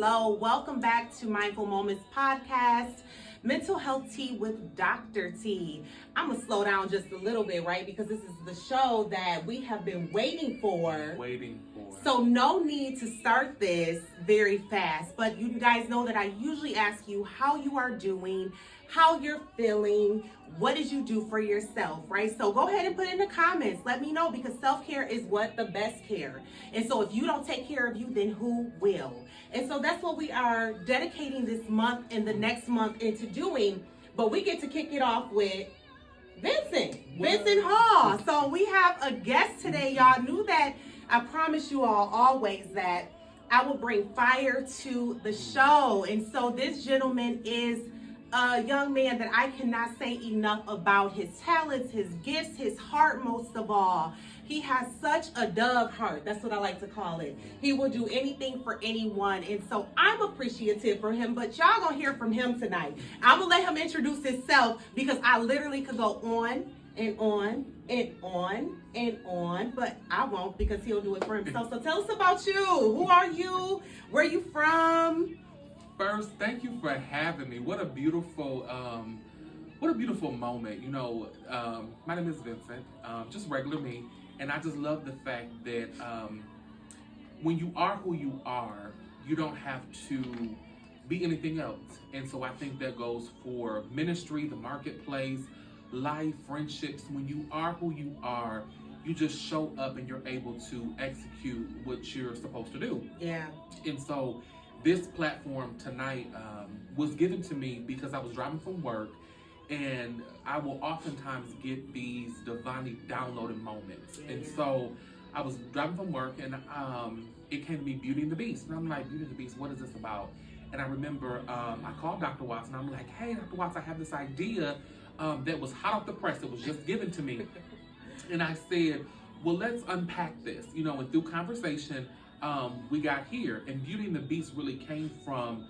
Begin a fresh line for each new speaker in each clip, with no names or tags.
hello. Welcome back to Mindful Moments Podcast, Mental Health Tea with Dr. T. I'm going to slow down just a little bit, right? Because this is the show that we have been waiting for. So no need to start this very fast. But you guys know that I usually ask you how you are doing, how you're feeling, what did you do for yourself, right? So go ahead and put in the comments. Let me know, because self-care is what the best care. And so if you don't take care of you, then who will? And so that's what we are dedicating this month and the next month into doing. But we get to kick it off with Vincent Hall. So we have a guest today. Y'all knew that I promise you all always that I will bring fire to the show. And so this gentleman is a young man that I cannot say enough about. His talents, his gifts, his heart most of all. He has such a dove heart. That's what I like to call it. He will do anything for anyone. And so I'm appreciative for him, but y'all gonna hear from him tonight. I'm gonna let him introduce himself, because I literally could go on and on and on and on, but I won't, because he'll do it for himself. So tell us about you. Who are you? Where are you from?
First, thank you for having me. What a beautiful moment. You know, my name is Vincent, just regular me, and I just love the fact that when you are who you are, you don't have to be anything else. And so I think that goes for ministry, the marketplace, life, friendships. When you are who you are, you just show up and you're able to execute what you're supposed to do.
Yeah.
And so this platform tonight was given to me because I was driving from work, and I will oftentimes get these divinely downloaded moments.
Yeah.
And so I was driving from work, and it came to me, Beauty and the Beast. And I'm like, Beauty and the Beast, what is this about? And I remember I called Dr. Watts, and I'm like, hey, Dr. Watts, I have this idea that was hot off the press. It was just given to me. And I said, well, let's unpack this. You know, and through conversation, we got here. And Beauty and the Beast really came from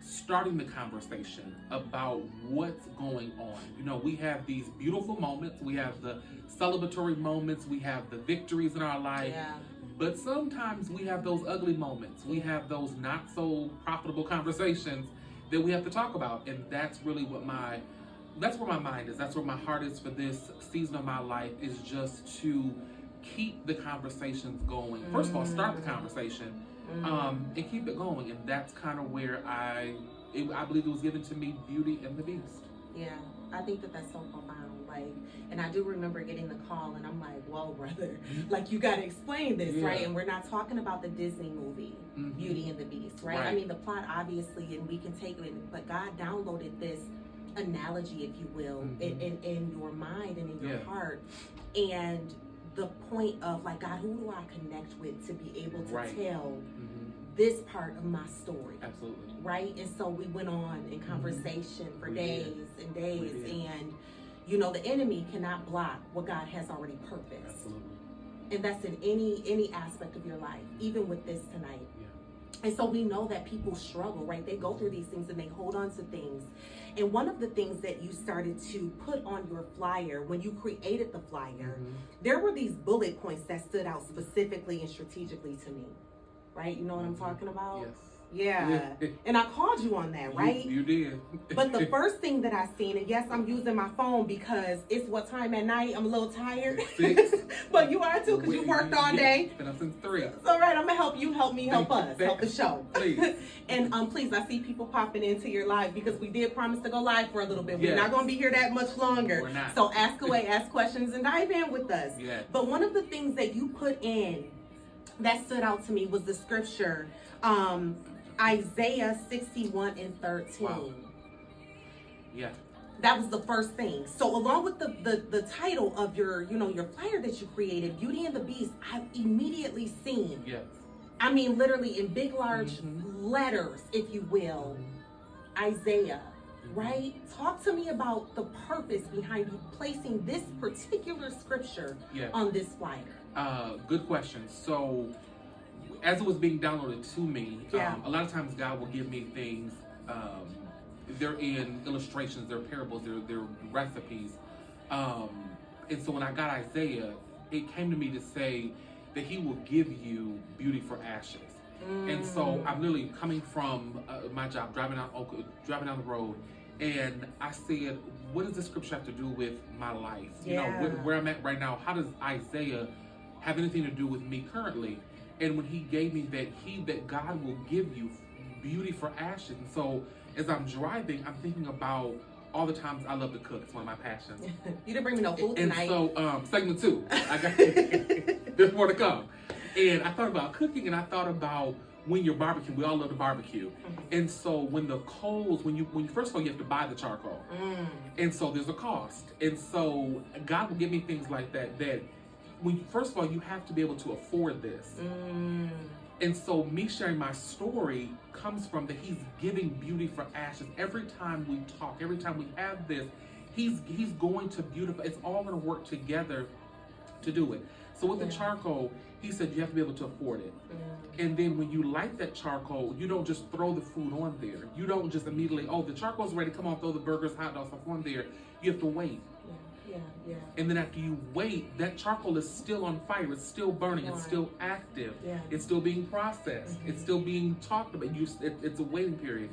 starting the conversation about what's going on. You know, we have these beautiful moments. We have the celebratory moments. We have the victories in our life.
Yeah.
But sometimes we have those ugly moments. We have those not so profitable conversations that we have to talk about. And that's really that's where my mind is. That's where my heart is for this season of my life, is just to keep the conversations going. First of all, start the conversation and keep it going. And that's kind of where I believe it was given to me, Beauty and the Beast.
Yeah, I think that's so profound. Like, and I do remember getting the call, and I'm like, whoa, brother, like, you got to explain this, right? And we're not talking about the Disney movie, Beauty and the Beast, right? I mean, the plot, obviously, and we can take it, but God downloaded this analogy, if you will, in your mind and in your heart. And the point of, like, God, who do I connect with to be able to tell this part of my story?
Absolutely.
Right? And so we went on in conversation for days and days. And, you know, the enemy cannot block what God has already purposed.
Absolutely.
And that's in any aspect of your life, even with this tonight. Yeah. And so we know that people struggle, right? They go through these things and they hold on to things. And one of the things that you started to put on your flyer, when you created the flyer, there were these bullet points that stood out specifically and strategically to me, right? You know what I'm talking about?
Yes.
Yeah. And I called you on that, right?
You did.
But the first thing that I seen, and yes, I'm using my phone because it's what time at night? I'm a little tired.
6.
But you are too, because you worked all day.
Been up since 3.
It's all right. I'm gonna help you, help me, help us, help the show.
Please.
And please, I see people popping into your live, because we did promise to go live for a little bit. We're not gonna be here that much longer.
We're not.
So ask away, ask questions, and dive in with us.
Yes.
But one of the things that you put in that stood out to me was the scripture, Isaiah 61:13. Wow.
Yeah.
That was the first thing. So along with the title of your flyer that you created, Beauty and the Beast, I've immediately seen.
Yes.
I mean, literally in big, large letters, if you will, Isaiah, right? Talk to me about the purpose behind you placing this particular scripture on this flyer.
Good question. So, as it was being downloaded to me, a lot of times God will give me things. They're in illustrations, they're parables, they're recipes. And so when I got Isaiah, it came to me to say that He will give you beauty for ashes. And so I'm literally coming from my job, driving down the road, and I said, what does the scripture have to do with my life? You know, where I'm at right now, how does Isaiah have anything to do with me currently? And when he gave me that God will give you beauty for ashes. And so as I'm driving, I'm thinking about all the times I love to cook. It's one of my passions.
You didn't bring me no food tonight.
And so segment 2, I got there's more to come. And I thought about cooking, and I thought about when you're barbecuing. We all love to barbecue. And so when the coals, when you first of all, you have to buy the charcoal. And so there's a cost. And so God will give me things like that when first of all, you have to be able to afford this. And so me sharing my story comes from that he's giving beauty for ashes. Every time we talk, every time we have this, he's going to beautify. It's all going to work together to do it. So with the charcoal, he said you have to be able to afford it. And then when you light that charcoal, you don't just throw the food on there. You don't just immediately, oh, the charcoal's ready, come on, throw the burgers, hot dogs, stuff on there. You have to wait. And then after you wait, that charcoal is still on fire. It's still burning. It's still active. It's still being processed. It's still being talked about. It's a waiting period.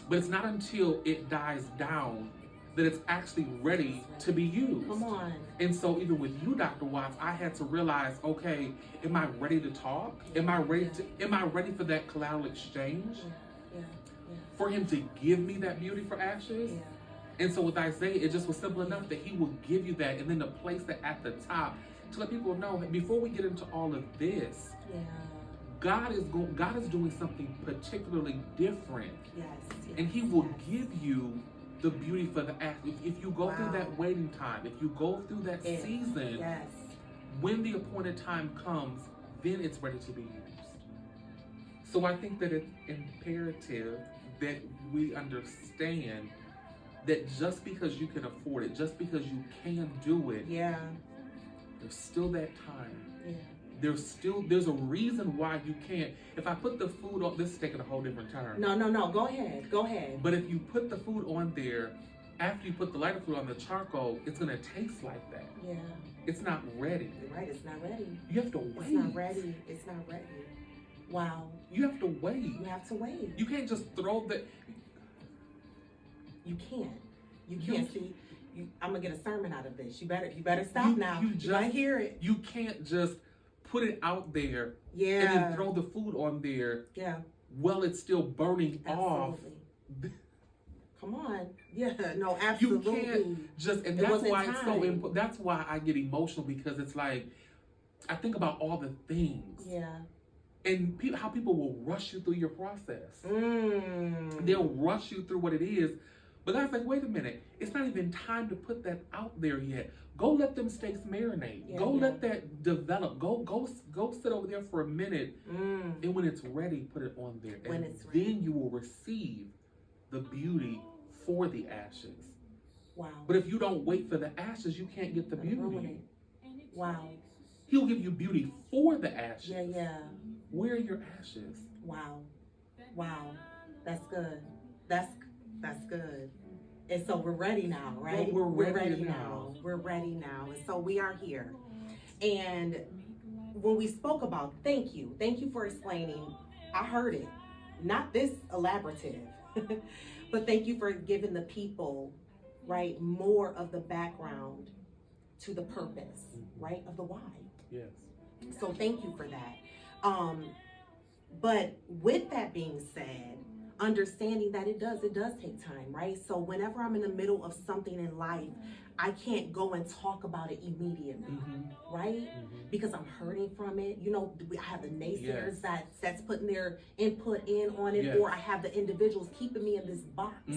But it's not until it dies down that it's actually ready to be used.
Come on.
And so even with you, Dr. Watts, I had to realize, okay, am I ready to talk? Am I ready for that collateral exchange? For him to give me that beauty for ashes? And so with Isaiah, it just was simple enough that he will give you that, and then to place that at the top to let people know, before we get into all of this, God is doing something particularly different. And he will give you the beauty for the ashes. If you go through that waiting time, if you go through that season, when the appointed time comes, then it's ready to be used. So I think that it's imperative that we understand that just because you can afford it, just because you can do it, there's still that time. There's a reason why you can't. If I put the food on, this is taking a whole different turn.
No, go ahead.
But if you put the food on there, after you put the lighter fluid on the charcoal, it's gonna taste like that. It's not ready.
You're right, it's not ready.
You have to wait.
It's not ready. Wow.
You have to wait.
You have to wait.
You can't just throw the...
You can't see. I'm gonna get a sermon out of this. You better stop now. You might hear it.
You can't just put it out there and then throw the food on there. While it's still burning off.
Come on. No, absolutely.
You can't just, and that's why it's so important. That's why I get emotional, because it's like, I think about all the things. And how people will rush you through your process. They'll rush you through what it is. But God's like, wait a minute. It's not even time to put that out there yet. Go let them steaks marinate. Go let that develop. Go sit over there for a minute. And when it's ready, put it on there. And then you will receive the beauty for the ashes.
Wow.
But if you don't wait for the ashes, you can't get the beauty.
Wow.
He'll give you beauty for the ashes. Where are your ashes?
Wow. That's good. That's good. And so we're ready now, right?
Well, we're ready now.
We're ready now. And so we are here. And when we spoke about, thank you for explaining. I heard it. Not this elaborative, but thank you for giving the people, right, more of the background to the purpose, right, of the why. So thank you for that. But with that being said, understanding that it does take time, right? So whenever I'm in the middle of something in life, I can't go and talk about it immediately, right? Because I'm hurting from it. You know, I have the naysayers that's putting their input in on it, or I have the individuals keeping me in this box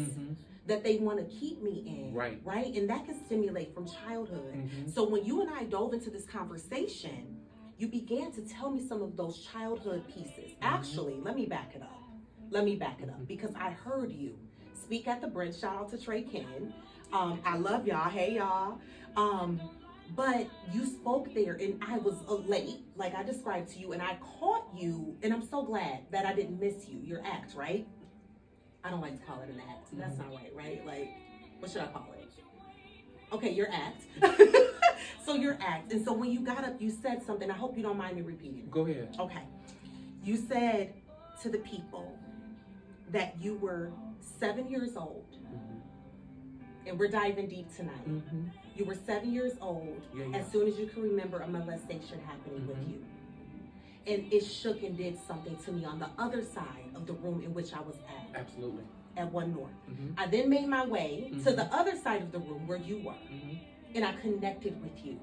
that they want to keep me in, right? And that can stimulate from childhood. So when you and I dove into this conversation, you began to tell me some of those childhood pieces. Actually, let me back it up. Because I heard you speak at the brunch. Shout out to Trey Ken. I love y'all. Hey, y'all. But you spoke there, and I was late, like I described to you, and I caught you, and I'm so glad that I didn't miss you. Your act, right? I don't like to call it an act. That's not right? Like, what should I call it? Okay, your act. So your act. And so when you got up, you said something. I hope you don't mind me repeating.
Go ahead.
Okay. You said to the people that you were 7 years old, and we're diving deep tonight. You were 7 years old as soon as you can remember a molestation happening with you. And it shook and did something to me on the other side of the room in which I was at.
Absolutely.
At One North. I then made my way to the other side of the room where you were. And I connected with you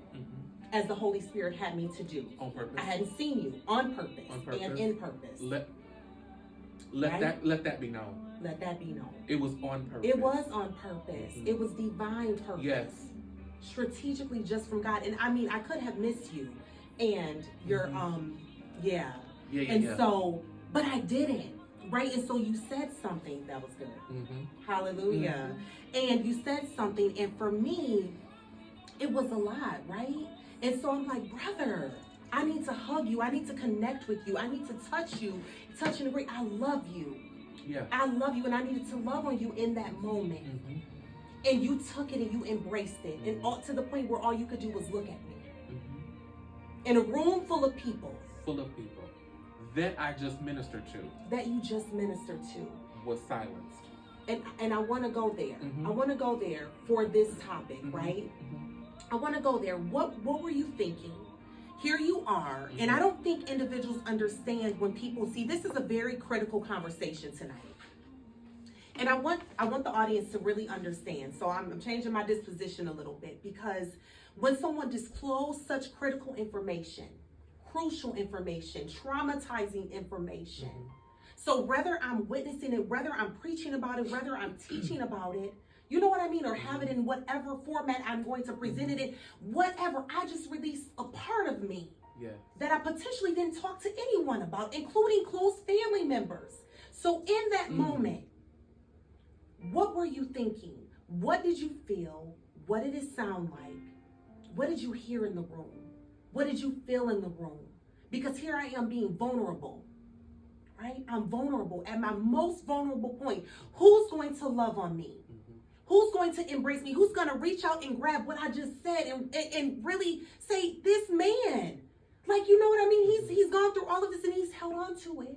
as the Holy Spirit had me to do.
On purpose.
I hadn't seen you on purpose, and in purpose.
Let that be known.
Let that be known.
It was on purpose.
It was on purpose. It was divine purpose.
Yes.
Strategically just from God. And I mean, I could have missed you. And you're, so, but I didn't. Right? And so you said something that was good. Hallelujah. And you said something. And for me, it was a lot, right? And so I'm like, brother, I need to hug you. I need to connect with you. I need to touch you, touch and agree. I love you.
Yeah.
I love you, and I needed to love on you in that moment. And you took it and you embraced it. And all, to the point where all you could do was look at me. In a room full of people.
That I just ministered to.
That you just ministered to.
Was silenced.
And I want to go there. I want to go there for this topic, right? I want to go there. What were you thinking? Here you are, and I don't think individuals understand when people see this is a very critical conversation tonight. And I want the audience to really understand. So I'm changing my disposition a little bit, because when someone discloses such critical information, crucial information, traumatizing information. So whether I'm witnessing it, whether I'm preaching about it, whether I'm teaching about it, you know what I mean? Or have it in whatever format I'm going to present it in, whatever. I just released a part of me that I potentially didn't talk to anyone about, including close family members. So in that moment, what were you thinking? What did you feel? What did it sound like? What did you hear in the room? What did you feel in the room? Because here I am being vulnerable, right? I'm vulnerable at my most vulnerable point. Who's going to love on me? Who's going to embrace me? Who's going to reach out and grab what I just said and really say, this man, like, you know what I mean? He's gone through all of this and he's held on to it.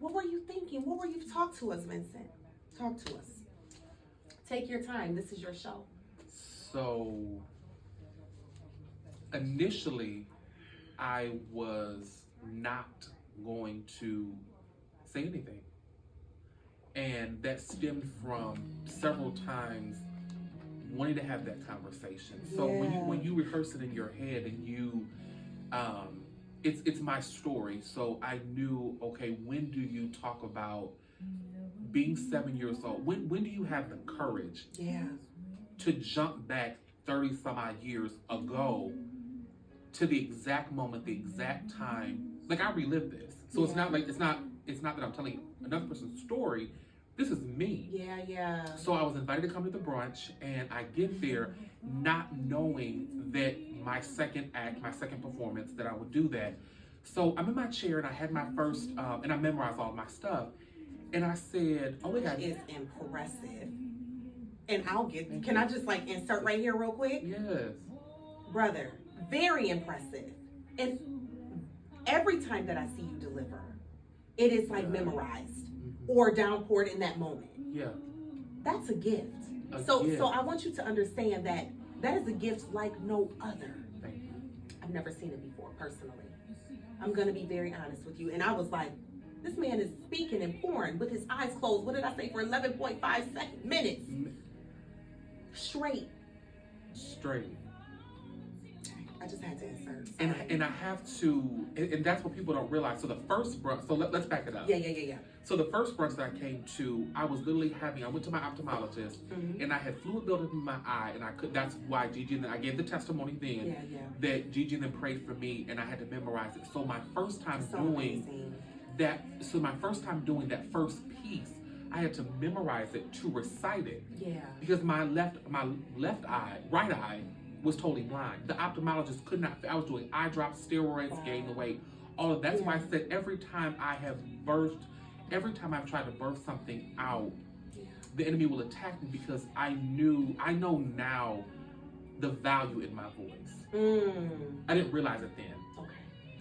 What were you thinking? What were you? Talk to us, Vincent. Talk to us. Take your time. This is your show.
So initially, I was not going to say anything. And that stemmed from several times wanting to have that conversation. So when you rehearse it in your head and you, it's my story. So I knew, okay, when do you talk about being 7 years old? When do you have the courage to jump back 30 some odd years ago to the exact moment, the exact time? Like, I relived this. So it's not that I'm telling another person's story. This is me. So I was invited to come to the brunch, and I get there not knowing that my second act, my second performance, that I would do that. So I'm in my chair, and I had my first, and I memorized all my stuff. And I said, oh my God.
Which is impressive. And can I just like insert right here real quick?
Yes.
Brother, very impressive. And every time that I see you deliver, it is like memorized or downpoured in that moment.
Yeah.
That's a gift. So I want you to understand that is a gift like no other.
Thank you.
I've never seen it before, personally. I'm going to be very honest with you. And I was like, this man is speaking and pouring with his eyes closed. What did I say? For 11.5 minutes. Straight. I just had to insert.
And I have to, and that's what people don't realize. So the first brunch, so let's back it up.
Yeah.
So the first brunch that I came to, I was literally I went to my ophthalmologist, and I had fluid buildup in my eye, and that's why Gigi, and I gave the testimony then, that Gigi then prayed for me, and I had to memorize it. So my first time doing that first piece, I had to memorize it to recite it. Yeah. Because my right eye, was totally blind. The ophthalmologist could not. I was doing eye drops, steroids, gaining the weight, all of that. That's why I said every time I've tried to birth something out, the enemy will attack me, because I know now the value in my voice. I didn't realize it then.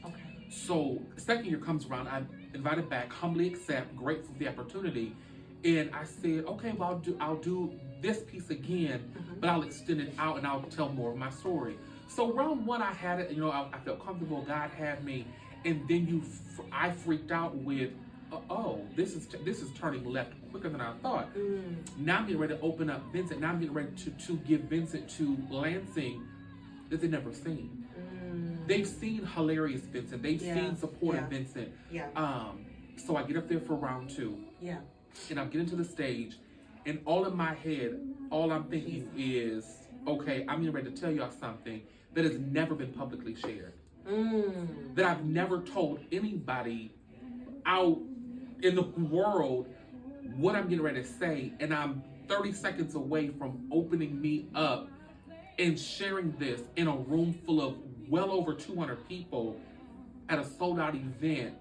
Okay.
So second year comes around, I'm invited back, humbly accept, grateful for the opportunity. And I said, okay, well, I'll do this piece again, but I'll extend it out and I'll tell more of my story. So round one, I had it, I felt comfortable, God had me. And then I freaked out with, this is turning left quicker than I thought. Now I'm getting ready to open up Vincent. Now I'm getting ready to give Vincent to Lansing that they've never seen. They've seen hilarious Vincent. They've seen supportive Vincent. So I get up there for round two. And I'm getting to the stage, and all in my head, all I'm thinking is, okay, I'm getting ready to tell y'all something that has never been publicly shared. That I've never told anybody out in the world what I'm getting ready to say, and I'm 30 seconds away from opening me up and sharing this in a room full of well over 200 people at a sold-out event,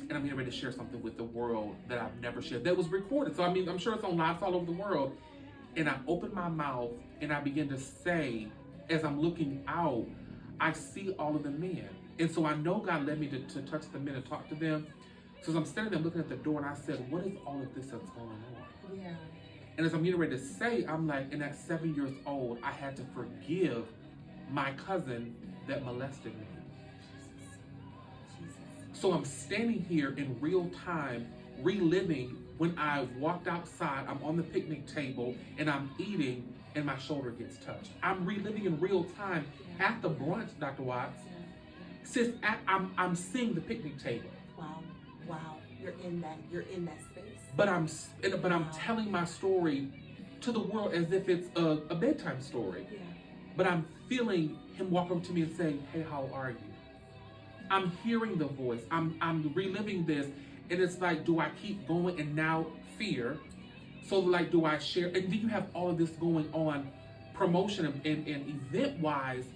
and I'm getting ready to share something with the world that I've never shared. That was recorded, so I'm sure it's on live all over the world. And I open my mouth and I begin to say, as I'm looking out, I see all of the men. And so I know God led me to touch the men and talk to them. So as I'm standing there looking at the door, and I said, what is all of this that's going on? And as I'm getting ready to say, I'm like, and at 7 years old, I had to forgive my cousin that molested me. So I'm standing here in real time, reliving when I walked outside, I'm on the picnic table, and I'm eating, and my shoulder gets touched. I'm reliving in real time at the brunch, Dr. Watts. Sis, I'm seeing the picnic table.
Wow. You're in that space.
But I'm telling my story to the world as if it's a bedtime story. But I'm feeling him walk over to me and say, hey, how are you? I'm hearing the voice. I'm reliving this. And it's like, do I keep going? And now fear. So like, do I share? And then you have all of this going on, promotion and event-wise.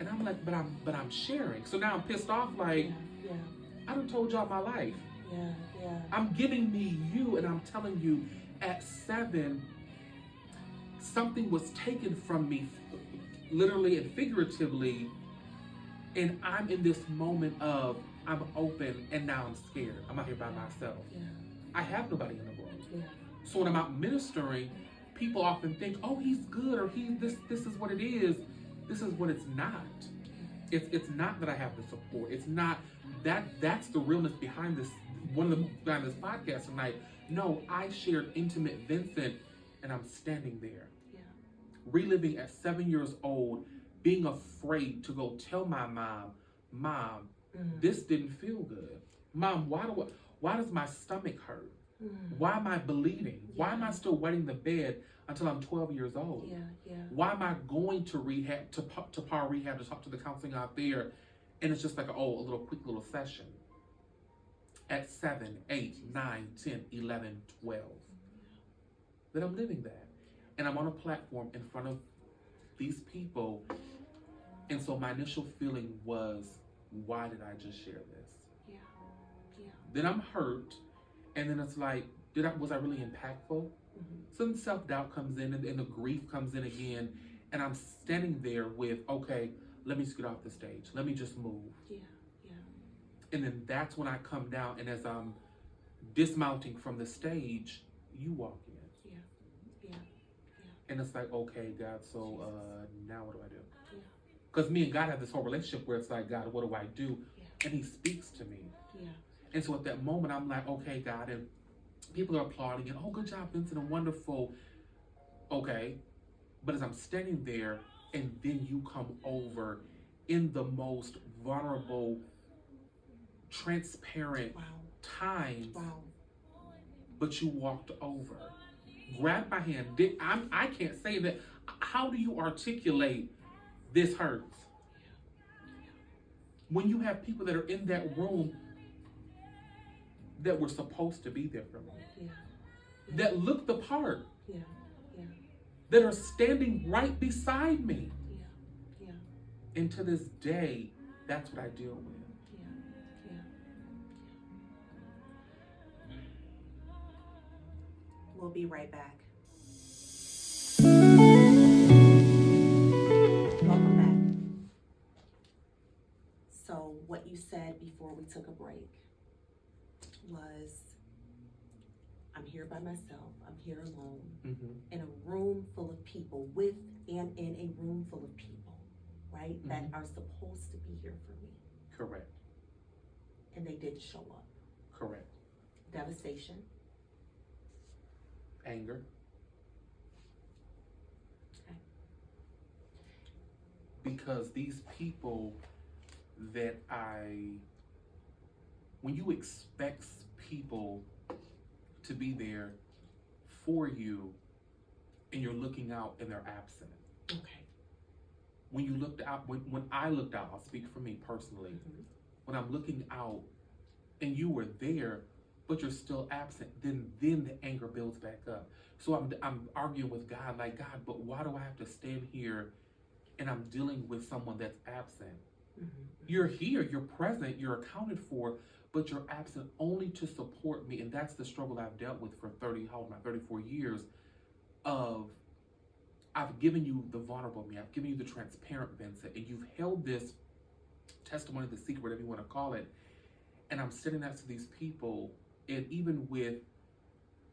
And I'm like, but I'm sharing. So now I'm pissed off, like, I done told y'all my life. I'm giving me you, and I'm telling you, at 7, something was taken from me, literally and figuratively, and I'm in this moment of, I'm open, and now I'm scared. I'm out here by myself. I have nobody in the world. So when I'm out ministering, people often think, oh, he's good, or this is what it is. This is what it's not. It's not that I have the support. It's not that's the realness behind this. Behind this podcast tonight. No, I shared intimate Vincent, and I'm standing there, reliving at 7 years old, being afraid to go tell my mom, this didn't feel good. Mom, why does my stomach hurt? Why am I bleeding? Why am I still wetting the bed until I'm 12 years old? Why am I going to rehab, to Par Rehab, to talk to the counseling out there, and it's just like, a little quick little session. At 7, 8, 9, 10, 11, 12. That I'm living that. And I'm on a platform in front of these people. And so my initial feeling was, why did I just share this? Then I'm hurt. And then it's like, was I really impactful? Some self-doubt comes in, and the grief comes in again. And I'm standing there with, okay, let me just get off the stage. Let me just move. And then that's when I come down, and as I'm dismounting from the stage, you walk in. And it's like, okay, God, so now what do I do? Because me and God have this whole relationship where it's like, God, what do I do? And he speaks to me. And so at that moment, I'm like, okay, God, and people are applauding, and oh, good job, Vincent, and wonderful. Okay. But as I'm standing there, and then you come over in the most vulnerable, transparent times, but you walked over, grabbed my hand. I can't say that. How do you articulate this hurts? When you have people that are in that room that were supposed to be there for me, that look the part, that are standing right beside me, and to this day, that's what I deal with.
We'll be right back. Welcome back. So what you said before we took a break was, I'm here by myself, I'm here alone, in a room full of people, with and in a room full of people, right, that are supposed to be here for me.
Correct.
And they didn't show up.
Correct.
Devastation.
Anger.
Okay.
Because these people that when you expect people to be there for you and you're looking out and they're absent.
Okay.
When you looked out, when I looked out, I'll speak for me personally, when I'm looking out and you were there, but you're still absent, then the anger builds back up. So I'm arguing with God, like, God, but why do I have to stand here and I'm dealing with someone that's absent? You're here, you're present, you're accounted for, but you're absent only to support me. And that's the struggle I've dealt with for 34 years of, I've given you the vulnerable me, I've given you the transparent Vincent, and you've held this testimony, the secret, whatever you want to call it. And I'm sitting next to these people, and even with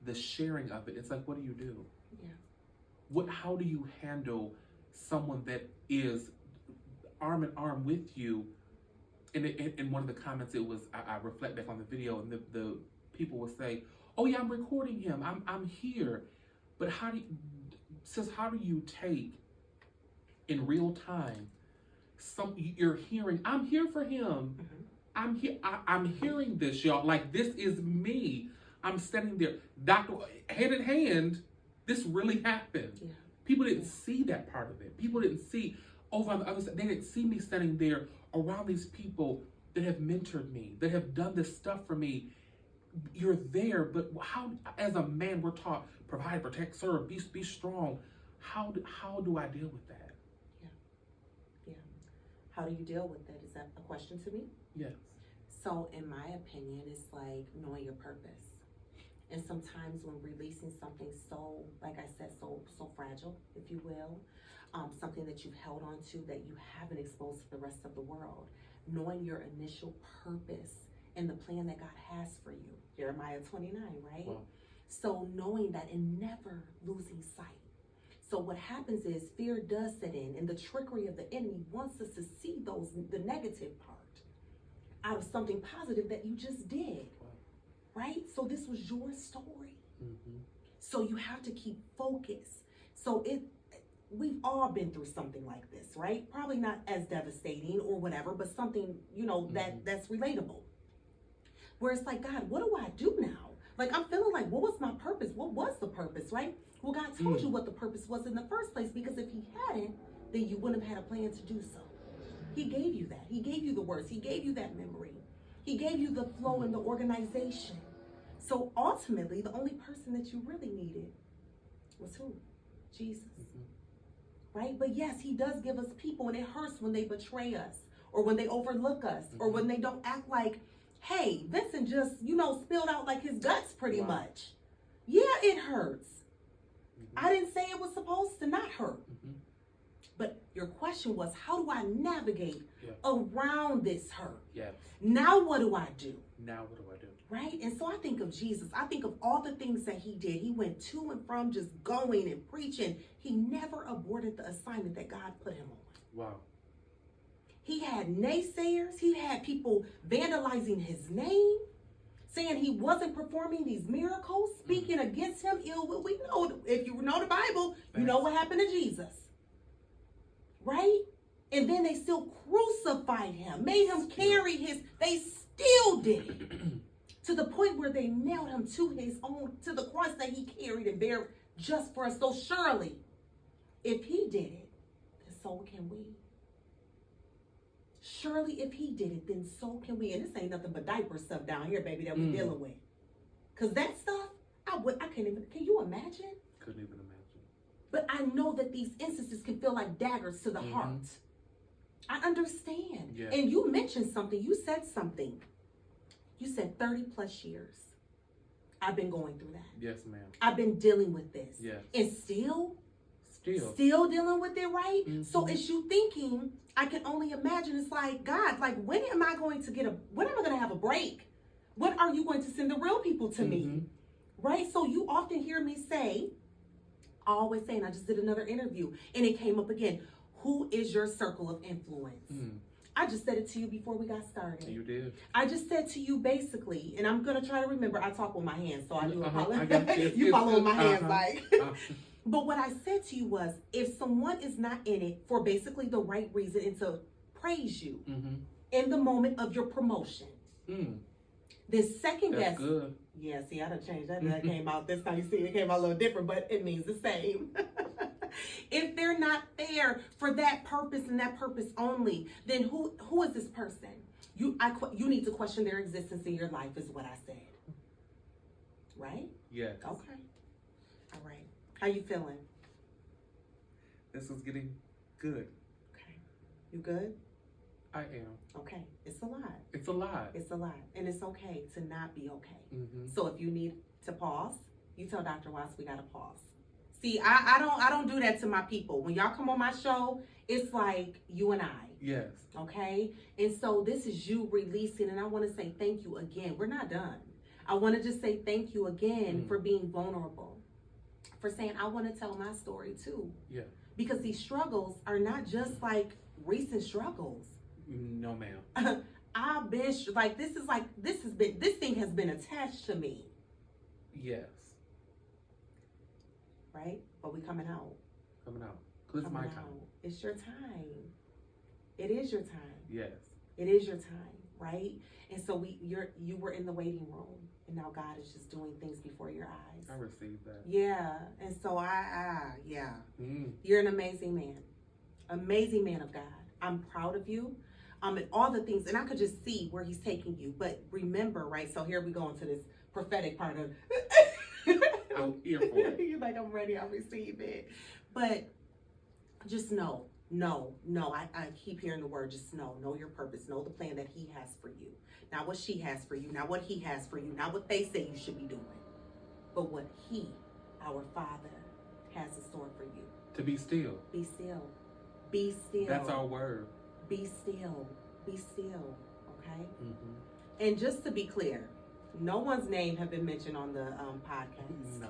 the sharing of it, it's like, what do you do?
Yeah.
How do you handle someone that is arm in arm with you? And in one of the comments, it was, I reflect back on the video, and the people will say, oh yeah, I'm recording him, I'm here. But how do you take in real time, you're hearing, I'm here for him. I'm here. I'm hearing this, y'all. Like, this is me. I'm standing there, hand in hand. This really happened.
Yeah.
People didn't see that part of it. People didn't see over on the other side. They didn't see me standing there around these people that have mentored me, that have done this stuff for me. You're there, but how? As a man, we're taught provide, protect, serve, be strong. How do I deal with that?
Yeah. How do you deal with that? Is that a question to me?
Yes.
So in my opinion, it's like knowing your purpose. And sometimes when releasing something so, like I said, so fragile, if you will, something that you've held on to that you haven't exposed to the rest of the world, knowing your initial purpose and the plan that God has for you. Jeremiah 29, right?
Wow.
So knowing that and never losing sight. So what happens is fear does set in, and the trickery of the enemy wants us to see the negative part out of something positive that you just did, right? So this was your story. So you have to keep focused. So we've all been through something like this, right? Probably not as devastating or whatever, but something, that's relatable. Where it's like, God, what do I do now? Like, I'm feeling like, what was my purpose? What was the purpose, right? Well, God told you what the purpose was in the first place, because if he hadn't, then you wouldn't have had a plan to do so. He gave you that. He gave you the words. He gave you that memory. He gave you the flow and the organization. So ultimately, the only person that you really needed was who? Jesus. Right? But yes, he does give us people, and it hurts when they betray us, or when they overlook us, or when they don't act like, hey, Vincent just, spilled out like his guts pretty much. Yeah, it hurts. I didn't say it was supposed to not hurt. But your question was, how do I navigate around this hurt?
Yes.
Now what do I do?
Now what do I do?
Right? And so I think of Jesus. I think of all the things that he did. He went to and from just going and preaching. He never aborted the assignment that God put him on.
Wow.
He had naysayers. He had people vandalizing his name, saying he wasn't performing these miracles, speaking against him ill will. We know, if you know the Bible, you know what happened to Jesus. Right? And then they still crucified him, made him carry they still did it. To the point where they nailed him to the cross that he carried and bare just for us. So surely, if he did it, then so can we. Surely if he did it, then so can we. And this ain't nothing but diaper stuff down here, baby, that we're dealing with. Because that stuff, I can't even, can you imagine?
Couldn't even imagine.
But I know that these instances can feel like daggers to the heart. I understand.
Yeah.
And you mentioned something. You said something. You said 30 plus years. I've been going through that.
Yes, ma'am.
I've been dealing with this.
Yes.
And still Still dealing with it, right? So it's you thinking, I can only imagine, it's like, God, like, when am I going to have a break? When are you going to send the real people to me? Right? So you often hear me say, always saying, I just did another interview and it came up again. Who is your circle of influence? I just said it to you before we got started.
You did.
I just said to you basically, and I'm going to try to remember, I talk with my hands, so I do apologize.
You.
You follow with my hands, like. But what I said to you was, if someone is not in it for basically the right reason and to praise you in the moment of your promotion, this second guess.
That's good.
Yeah, see, I done changed that. That came out this time. You see, it came out a little different, but it means the same. If they're not there for that purpose and that purpose only, then who is this person? You need to question their existence in your life, is what I said. Right?
Yes.
Okay. All right. How you feeling?
This is getting good.
Okay. You good?
I am.
Okay. It's a lot.
It's a lot.
It's a lot. And it's okay to not be okay. So if you need to pause, you tell Dr. Watts we gotta pause. See, I don't do that to my people. When y'all come on my show, it's like you and I.
Yes.
Okay? And so this is you releasing, and I want to say thank you again. We're not done. I want to just say thank you again for being vulnerable. For saying, I want to tell my story too.
Yeah. Because
these struggles are not just like recent struggles.
No, ma'am.
I've been this thing has been attached to me.
Yes.
Right? But we coming out.
Coming out. Because it's my time.
It's your time. It is your time.
Yes.
It is your time, right? And so you were in the waiting room, and now God is just doing things before your eyes.
I received that.
Yeah. And so you're an amazing man. Amazing man of God. I'm proud of you. And all the things, and I could just see where he's taking you. But remember, right? So here we go into this prophetic part of
I'm here for it.
You're like, I'm ready, I receive it. But just know, I keep hearing the word, just know your purpose, know the plan that he has for you. Not what she has for you, not what he has for you, not what they say you should be doing, but what he, our Father, has in store for you.
To be still.
Be still. Be still.
That's our word.
Be still. Be still. Okay? And just to be clear, no one's name have been mentioned on the podcast.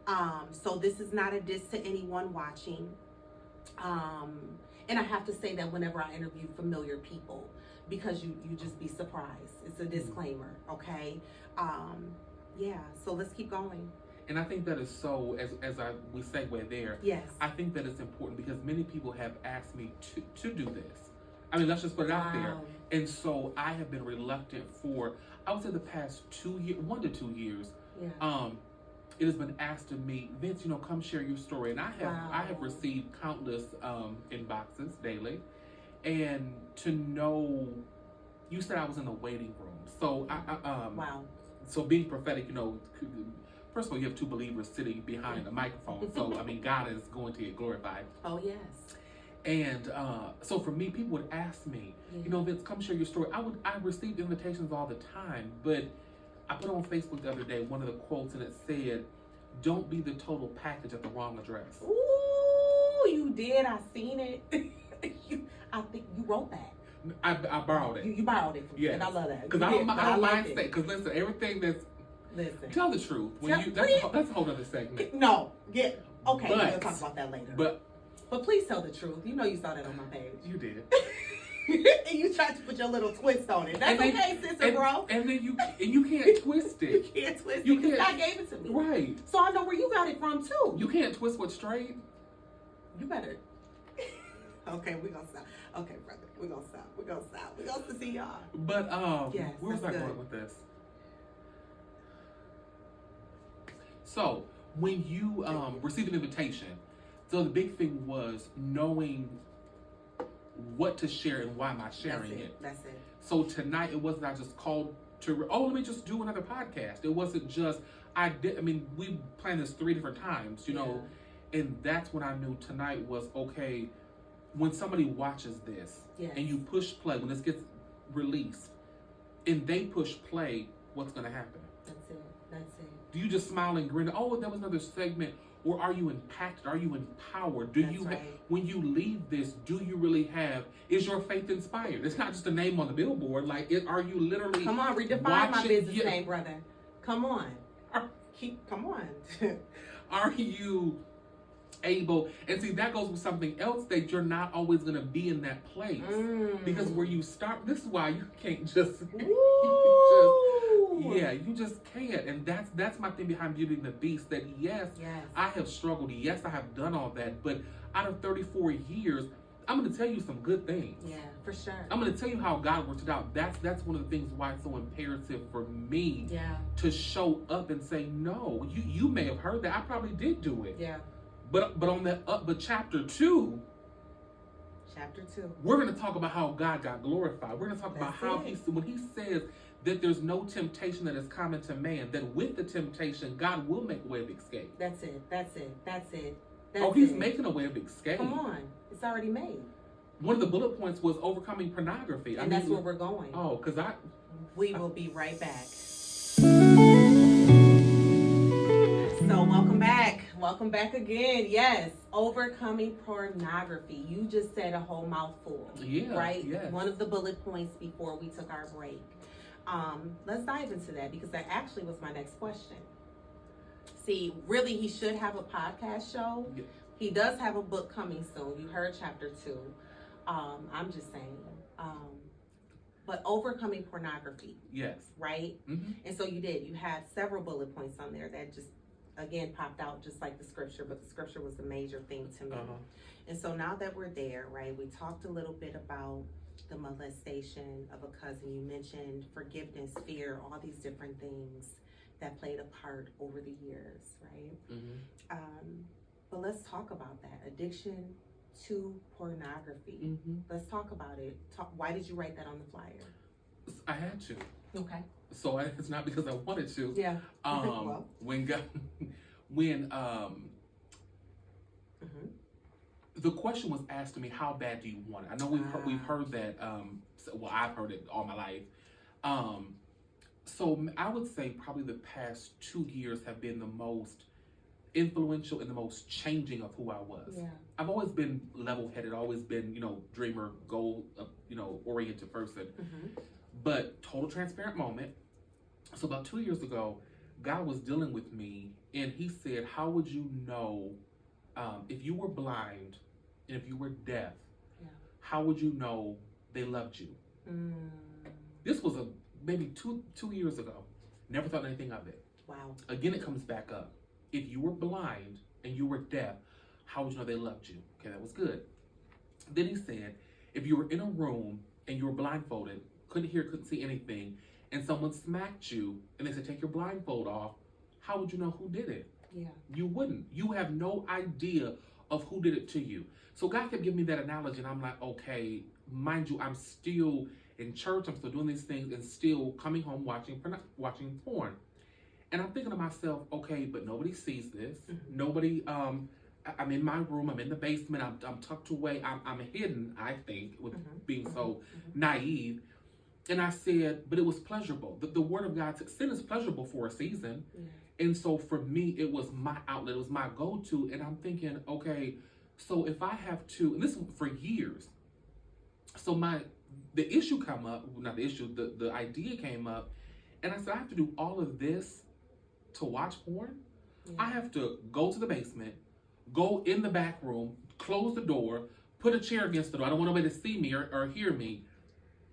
None.
So this is not a diss to anyone watching. And I have to say that whenever I interview familiar people, because you just be surprised. It's a disclaimer, okay? Yeah, so let's keep going.
And I think that is so, we segue there.
Yes.
I think that it's important because many people have asked me to do this. I mean, let's just put it out there. And so I have been reluctant for, I would say the past 1 to 2 years.
Yeah.
It has been asked of me, Vince, come share your story. And I have received countless inboxes daily. And to know, you said I was in the waiting room. So So being prophetic, first of all, you have two believers sitting behind a microphone. So, I mean, God is going to get glorified.
Oh, yes.
And so for me, people would ask me, Vince, come share your story. I received invitations all the time, but I put on Facebook the other day one of the quotes, and it said, "Don't be the total package at the wrong address."
Ooh, you did. I seen it. I think you wrote that.
I borrowed it.
You borrowed it from me, and I love that.
Because I don't mind saying, because listen, everything that's, tell the truth. That's a whole other segment.
No, okay, we'll talk about that later. But please tell the truth. You saw that on my page.
You did.
And you tried to put your little twist on it. That's okay, sister, bro.
And then you can't twist it.
You can't twist it because God gave it to me.
Right.
So I know where you got it from too.
You can't twist what's straight.
You better. Okay, we're gonna stop. Okay, brother, we're gonna stop. We're gonna see y'all.
But
yes,
where was I going with this? So when you receive an invitation, so the big thing was knowing what to share and why am I sharing it.
That's it.
So tonight it wasn't I just called to let me just do another podcast. It wasn't just we planned this 3 different times, and that's when I knew tonight was okay. When somebody watches this and you push play, when this gets released and they push play, what's going to happen?
That's it.
Do you just smile and grin? Oh, that was another segment. or are you impacted? Are you empowered? Do
That's
you
right.
when you leave this, do you really have, is your faith inspired? It's not just a name on the billboard. Like, are you literally
Come on, redefine my business name, brother. Come on. Come on.
Are you able, and see, that goes with something else, that you're not always going to be in that place. Because where you start, this is why you can't just, you just can't. And that's my thing behind Beauty and the Beast, that yes, I have struggled, yes, I have done all that, but out of 34 years, I'm going to tell you some good things.
Yeah, for sure.
I'm going to tell you how God worked it out. That's one of the things why it's so imperative for me to show up and say, no, you may have heard that. I probably did do it.
Yeah.
But on that but chapter 2, we're going to talk about how God got glorified. We're going to talk about how when he says that there's no temptation that is common to man, that with the temptation, God will make a way of escape.
That's it.
He's making a way of escape.
Come on. It's already made.
One of the bullet points was overcoming pornography.
And that's where we're going.
Oh, because
we will be right back. So welcome back again. Yes, overcoming pornography. You just said a whole mouthful.
Yeah.
Right?
Yes.
One of the bullet points before we took our break. Let's dive into that, because that actually was my next question. See, really, he should have a podcast show. Yeah. He does have a book coming soon. You heard chapter 2. I'm just saying. But overcoming pornography. Yes. Right? Mm-hmm. And so you had several bullet points on there that just, again, popped out just like the scripture, but the scripture was the major thing to me. And so now that we're there, right, we talked a little bit about the molestation of a cousin. You mentioned forgiveness, fear, all these different things that played a part over the years, right? Mm-hmm. But let's talk about that. Addiction to pornography. Mm-hmm. Let's talk about it. Why did you write that on the flyer?
I had to.
Okay.
So it's not because I wanted to.
Yeah.
Well. The question was asked to me, how bad do you want it? I know we've heard that. I've heard it all my life. So I would say probably the past 2 years have been the most influential and the most changing of who I was. Yeah. I've always been level-headed, always been, dreamer, goal, oriented person. Mm-hmm. But total transparent moment. So about 2 years ago, God was dealing with me, and he said, how would you know if you were blind and if you were deaf, how would you know they loved you? This was maybe two years ago. Never thought anything of it. Wow. Again, it comes back up. If you were blind and you were deaf, how would you know they loved you? Okay, that was good. Then he said, if you were in a room and you were blindfolded, couldn't hear, couldn't see anything, and someone smacked you and they said, take your blindfold off, how would you know who did it? Yeah. You wouldn't. You have no idea of who did it to you. So God kept giving me that analogy, and I'm like, okay, mind you, I'm still in church, I'm still doing these things, and still coming home watching porn. And I'm thinking to myself, okay, but nobody sees this. Mm-hmm. Nobody, I'm in my room, I'm in the basement, I'm tucked away, I'm hidden, I think, with being so naive. And I said, but it was pleasurable. The word of God said, sin is pleasurable for a season. Yeah. And so for me, it was my outlet, it was my go-to. And I'm thinking, okay, so if I have to, and this was for years. So the issue come up, not the issue, the idea came up. And I said, I have to do all of this to watch porn? Yeah. I have to go to the basement, go in the back room, close the door, put a chair against the door. I don't want nobody to see me or hear me.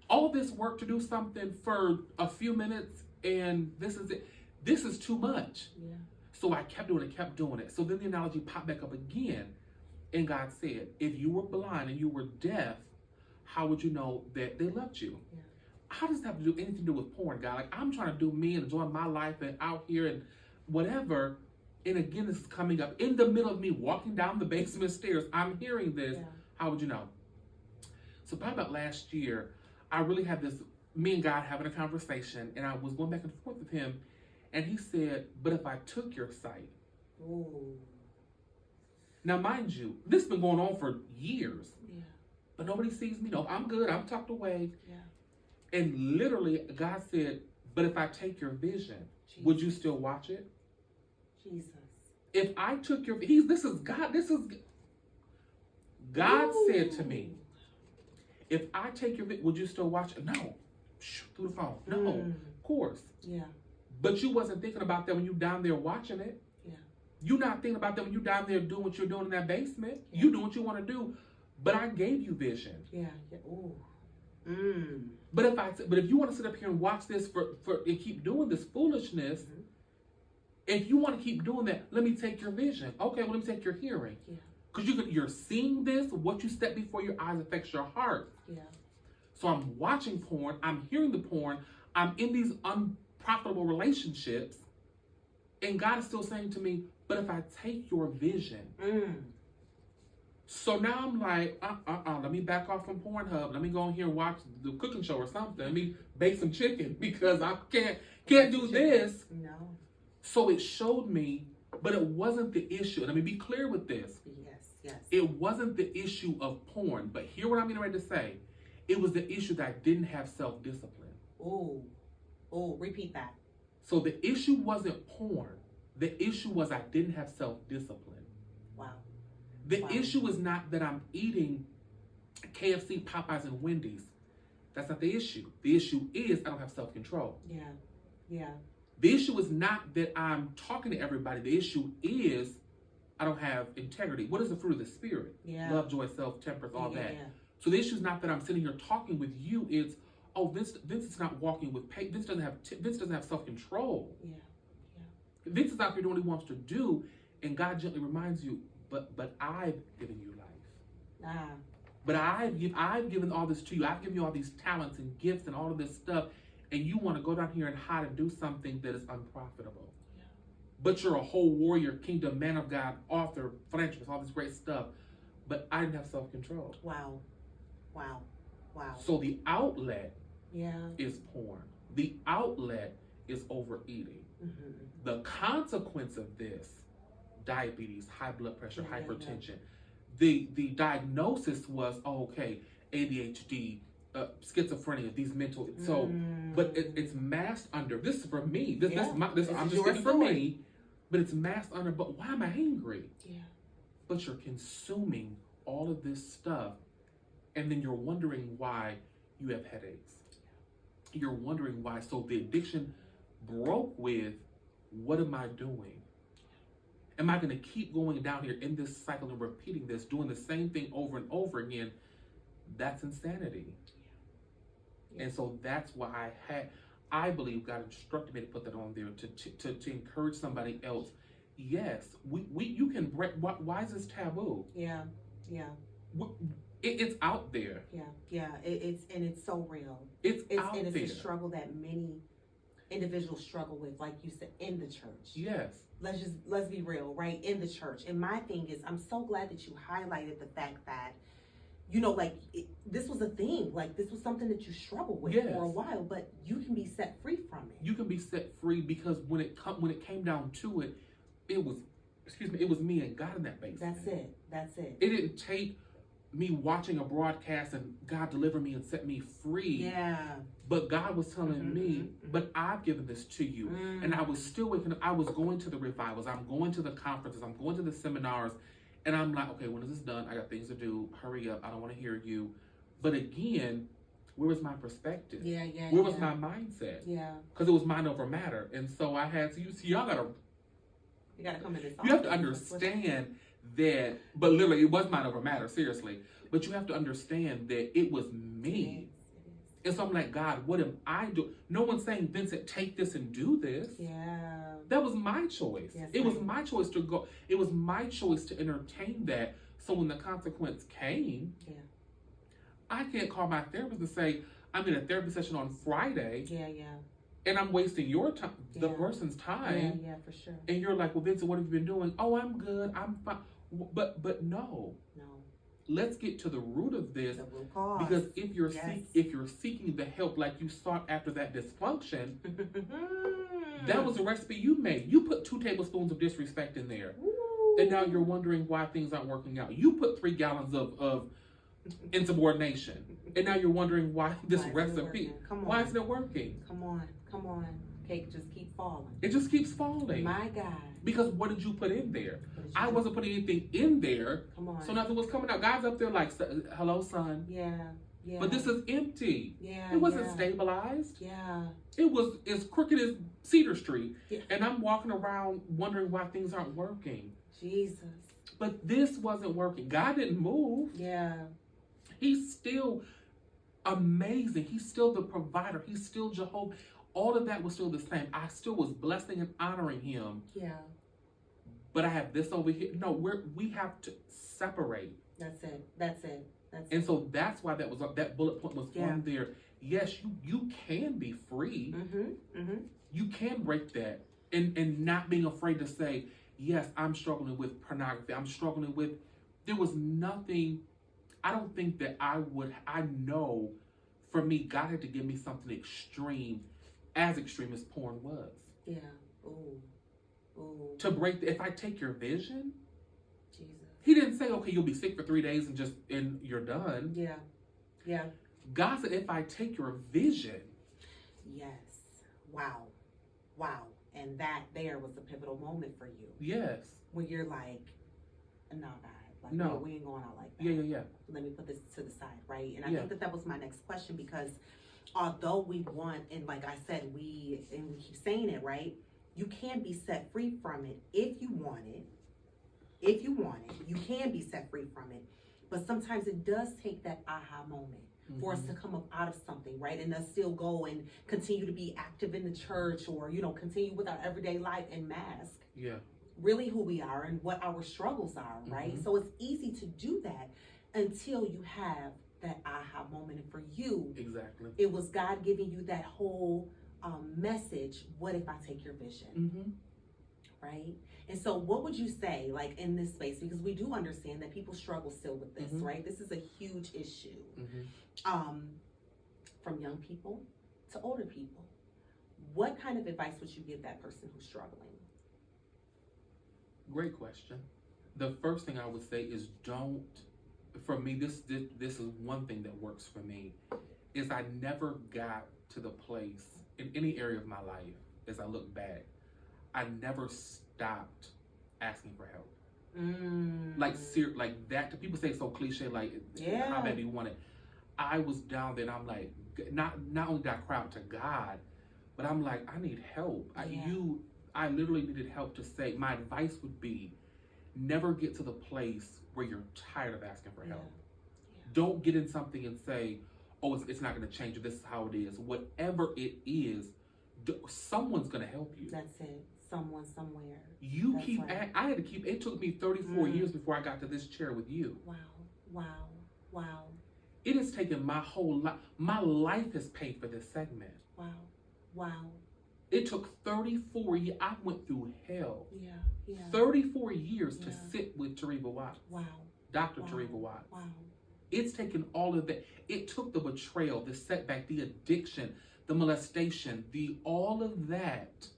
All this work to do something for a few minutes, and this is it. This is too much. Yeah. So I kept doing it. So then the analogy popped back up again, and God said, if you were blind and you were deaf, how would you know that they loved you? Yeah. How does that have to do anything to do with porn, God? Like, I'm trying to do me and enjoying my life and out here and whatever. And again, this is coming up in the middle of me walking down the basement stairs. I'm hearing this. Yeah. How would you know? So probably about last year, I really had this, me and God having a conversation, and I was going back and forth with him. And he said, but if I took your sight. Ooh. Now, mind you, this has been going on for years. Yeah. But nobody sees me. No, I'm good. I'm tucked away. Yeah. And literally, God said, but if I take your vision, Jesus. Would you still watch it? Jesus. If I took your, this is God
Ooh.
said to me, if I take your, would you still watch it? No. Through the phone. No, of course.
Yeah.
But you wasn't thinking about that when you down there watching it.
Yeah.
You not thinking about that when you down there doing what you're doing in that basement.
Yeah.
You doing what you want to do. But I gave you vision.
Yeah. Yeah. Ooh.
But if you want to sit up here and watch this and keep doing this foolishness, if you want to keep doing that, let me take your vision. Okay, well, let me take your hearing.
Yeah.
Because you're seeing this, what you step before your eyes affects your heart.
Yeah.
So I'm watching porn, I'm hearing the porn, I'm in these unprofitable relationships, and God is still saying to me, but if I take your vision. So now I'm like, let me back off from Pornhub. Let me go in here and watch the cooking show or something. Let me bake some chicken because I can't do this.
No.
So it showed me, but it wasn't the issue. Let me be clear with this.
Yes.
It wasn't the issue of porn, but hear what I'm getting ready to say. It was the issue that I didn't have self-discipline.
Oh, repeat that.
So the issue wasn't porn. The issue was I didn't have self-discipline.
Wow.
The issue is not that I'm eating KFC, Popeyes, and Wendy's. That's not the issue. The issue is I don't have self-control.
Yeah.
The issue is not that I'm talking to everybody. The issue is I don't have integrity. What is the fruit of the Spirit?
Yeah.
Love, joy, self-temperance, all that.
Yeah.
So the issue is not that I'm sitting here talking with you. It's, Vince is not walking with pain. Vince doesn't have self-control.
Yeah.
Vince is out here doing what he wants to do, and God gently reminds you, but I've given you life. But I've given all this to you. I've given you all these talents and gifts and all of this stuff, and you want to go down here and hide and do something that is unprofitable. Yeah. But you're a whole warrior, kingdom, man of God, author, philanthropist, all this great stuff. But I didn't have self-control.
Wow.
So the outlet
is
porn. The outlet is overeating. The consequence of this, diabetes, high blood pressure, hypertension. The diagnosis was, ADHD, schizophrenia, these mental. So, but it's masked under. This is for me. I'm just speaking for me. But it's masked under. But why am I angry?
Yeah.
But you're consuming all of this stuff, and then you're wondering why you have headaches. You're wondering why. So the addiction broke with, what am I doing? Am I going to keep going down here in this cycle and repeating this, doing the same thing over and over again? That's insanity. Yeah. And so that's why I believe God instructed me to put that on there to encourage somebody else. Yes, you can break. Why is this taboo?
Yeah.
It's out there.
Yeah. It's so real.
It's out
there.
It's
a struggle that many individuals struggle with, like you said, in the church.
Yes.
Let's be real, right? In the church. And my thing is, I'm so glad that you highlighted the fact that, this was a thing. Like, this was something that you struggled with for a while, but you can be set free from it.
You can be set free because when it came down to it, it was me and God in that basement.
That's it.
It didn't take me watching a broadcast and God deliver me and set me free.
Yeah.
But God was telling me, but I've given this to you. And I was still waking up. I was going to the revivals. I'm going to the conferences. I'm going to the seminars. And I'm like, okay, when is this done? I got things to do. Hurry up. I don't want to hear you. But again, where was my perspective? Where was my mindset?
Yeah.
Because it was mind over matter. And so I had to, you
gotta come in this.
You have to understand that, but literally it was mind over matter, seriously. But you have to understand that it was me. And so I'm like, God, what am I doing? No one's saying, Vincent, take this and do this.
Yeah.
That was my choice.
Yes,
it was my choice to go. It was my choice to entertain that. So when the consequence came, I can't call my therapist and say, I'm in a therapy session on Friday.
Yeah.
And I'm wasting your time, the person's time.
Yeah, for sure.
And you're like, well, Vincent, what have you been doing? Oh, I'm good. I'm fine. But no. Let's get to the root of this.
The root cause.
Because if you're seeking the help like you sought after that dysfunction, that was a recipe you made. You put 2 tablespoons of disrespect in there.
Ooh.
And now you're wondering why things aren't working out. You put 3 gallons of insubordination. And now you're wondering why this recipe, why isn't it working?
Come on. cake just keep falling.
It just keeps falling.
My God.
Because what did you put in there? I
do?
wasn't putting anything in there.
Come on.
So nothing was coming out. God's up there like, hello, son.
Yeah. Yeah.
But this is empty.
Yeah.
It wasn't stabilized.
Yeah.
It was as crooked as Cedar Street.
Yeah.
And I'm walking around wondering why things aren't working.
Jesus.
But this wasn't working. God didn't move.
Yeah.
He's still amazing. He's still the provider. He's still Jehovah. All of that was still the same. I still was blessing and honoring him.
Yeah.
But I have this over here. No, we have to separate.
That's it. That's it.
And so that's why that bullet point was on there. Yes, you can be free. You can break that, and not being afraid to say, yes, I'm struggling with pornography. I'm struggling with. There was nothing. I don't think that I know, for me, God had to give me something extreme, as extreme as porn was. Yeah. Ooh. To break. If I take your vision. He didn't say, okay, you'll be sick for 3 days and you're done. Yeah. Yeah. God said, if I take your vision. Yes. Wow. Wow. And that there was a pivotal moment for you. Yes. When you're like, no, God. Like, no. We ain't going out like that. Yeah. Let me put this to the side, right? And I think that was my next question, because although we want, and like I said, we keep saying it, right? You can be set free from it if you want it. If you want it, you can be set free from it. But sometimes it does take that aha moment for us to come up out of something, right? And us still go and continue to be active in the church, or, continue with our everyday life and mask. Yeah. Really who we are and what our struggles are, right? So it's easy to do that until you have that aha moment. And for you, exactly, it was God giving you that whole message. What if I take your vision? Right? And so what would you say, like, in this space, because we do understand that people struggle still with this, right? This is a huge issue. From young people to older people. What kind of advice would you give that person who's struggling? Great question. The first thing I would say is for me, this is one thing that works for me, is I never got to the place in any area of my life, as I look back, I never stopped asking for help. Like that. People say so cliche, like, how bad do you want it? I was down there and I'm like, not only did I cry out to God, but I'm like, I need help. I literally needed help to say, my advice would be, never get to the place where you're tired of asking for help. Don't get in something and say, oh, it's not going to change, or this is how it is. Whatever it is, someone's going to help you. That's it. Someone, somewhere. I had to keep, it took me 34 years before I got to this chair with you. Wow. It has taken my whole life. My life has paid for this segment. Wow. It took 34 years. I went through hell. Yeah. 34 years to sit with Teresa Watts. Wow. Dr. Teresa Watts. Wow. It's taken all of that. It took the betrayal, the setback, the addiction, the molestation, all of that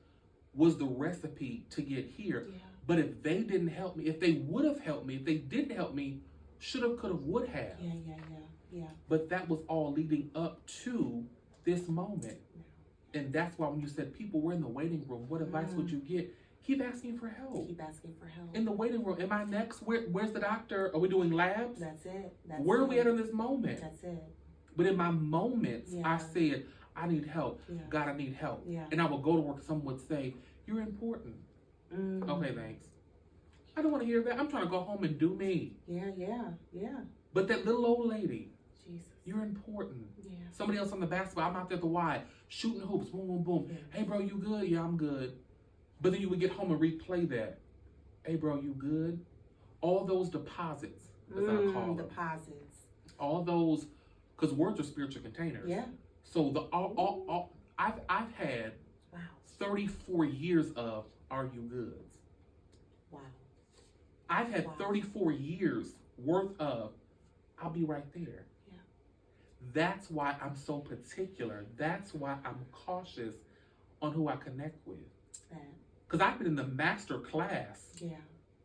was the recipe to get here. Yeah. But if they didn't help me, if they would have helped me, if they didn't help me, should have, could have, would have. Yeah. But that was all leading up to this moment. Yeah. And that's why when you said people were in the waiting room, what advice would you get? Keep asking for help. In the waiting room. Am I next? Where's the doctor? Are we doing labs? That's it. Where are we at in this moment? That's it. But in my moments, I said, I need help. Yeah. God, I need help. Yeah. And I would go to work, someone would say, you're important. Okay, thanks. I don't want to hear that. I'm trying to go home and do me. Yeah. But that little old lady, Jesus, you're important. Yeah. Somebody else on the basketball, I'm out there at the Y, shooting hoops, boom, boom, boom. Yeah. Hey, bro, you good? Yeah, I'm good. But then you would get home and replay that. Hey, bro, you good? All those deposits, as I call them. Deposits. All those, because words are spiritual containers. Yeah. So I've had 34 years of Are You Goods. Wow. I've had 34 years worth of I'll be right there. Yeah. That's why I'm so particular. That's why I'm cautious on who I connect with. Because I've been in the master class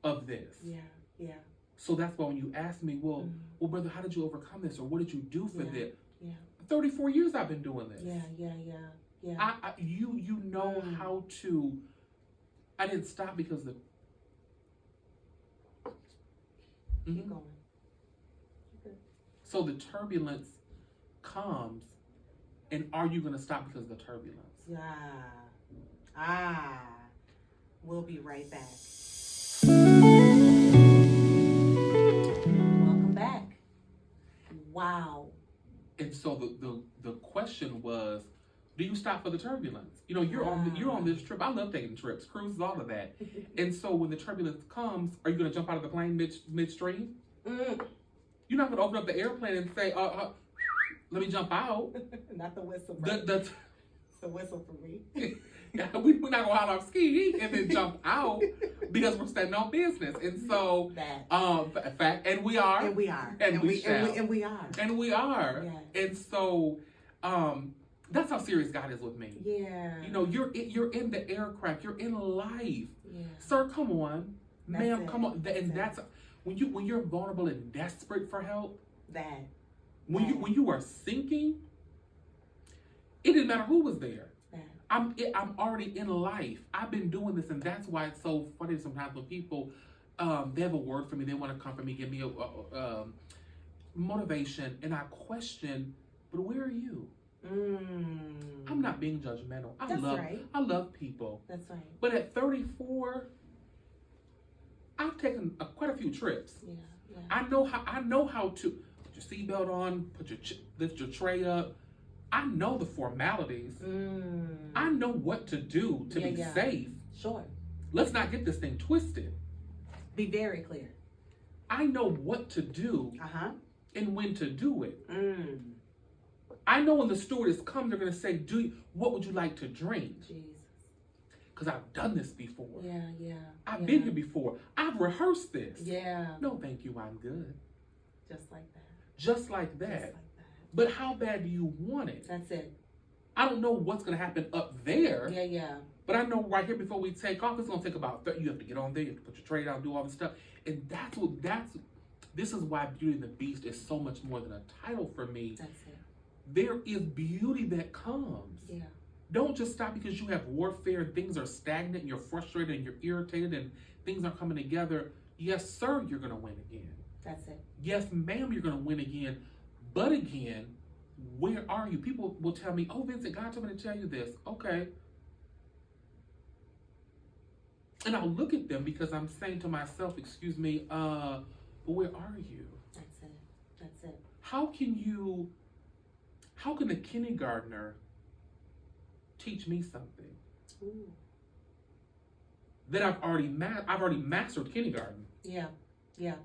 of this. Yeah. So that's why when you ask me, well, brother, how did you overcome this? Or what did you do for this? Yeah. 34 years I've been doing this. Yeah.
Yeah.
You know how to. I didn't stop because the.
Keep going.
So the turbulence comes, and are you going to stop because of the turbulence?
We'll be right back. Welcome back. Wow.
And so the question was, do you stop for the turbulence? You know, you're on this trip. I love taking trips, cruises, all of that. And so when the turbulence comes, are you going to jump out of the plane midstream? You're not going to open up the airplane and say, let me jump out.
Not the whistle.
It's
the whistle for me.
We're not going to holler off ski and then jump out because we're standing on business. And so, fact, and we are.
And we are.
And we shall.
And we are.
And we are.
Yes.
And so, that's how serious God is with me.
Yeah.
You know, you're in the aircraft. You're in life.
Yeah.
Sir, come on. Ma'am, come on.
That's
when you're vulnerable and desperate for help.
When
you are sinking, it didn't matter who was there. I'm already in life. I've been doing this, and that's why it's so funny sometimes when people they have a word for me, they want to comfort me, give me a motivation, and I question, but where are you? I'm not being judgmental. I love people.
That's right.
But at 34, I've taken quite a few trips.
Yeah.
I know how to put your seatbelt on, lift your tray up. I know the formalities. I know what to do to be safe.
Sure.
Let's not get this thing twisted.
Be very clear.
I know what to do and when to do it. I know when the stewardess comes, they're going to say, what would you like to drink?
Jesus.
Because I've done this before.
Yeah.
I've been here before. I've rehearsed this.
Yeah.
No, thank you. I'm good.
Just like that.
Just like that. But how bad do you want it?
That's it.
I don't know what's going to happen up there.
Yeah.
But I know right here before we take off, it's going to take about 30. You have to get on there. You have to put your tray down, do all this stuff. And this is why Beauty and the Beast is so much more than a title for me.
That's it.
There is beauty that comes.
Yeah.
Don't just stop because you have warfare and things are stagnant and you're frustrated and you're irritated and things aren't coming together. Yes, sir, you're going to win again.
That's it.
Yes, ma'am, you're going to win again. But again, where are you? People will tell me, oh, Vincent, God told me to tell you this. Okay. And I'll look at them because I'm saying to myself, excuse me, but where are you?
That's it.
How can a kindergartner teach me something?
Ooh.
That I've already mastered kindergarten.
Yeah.
We've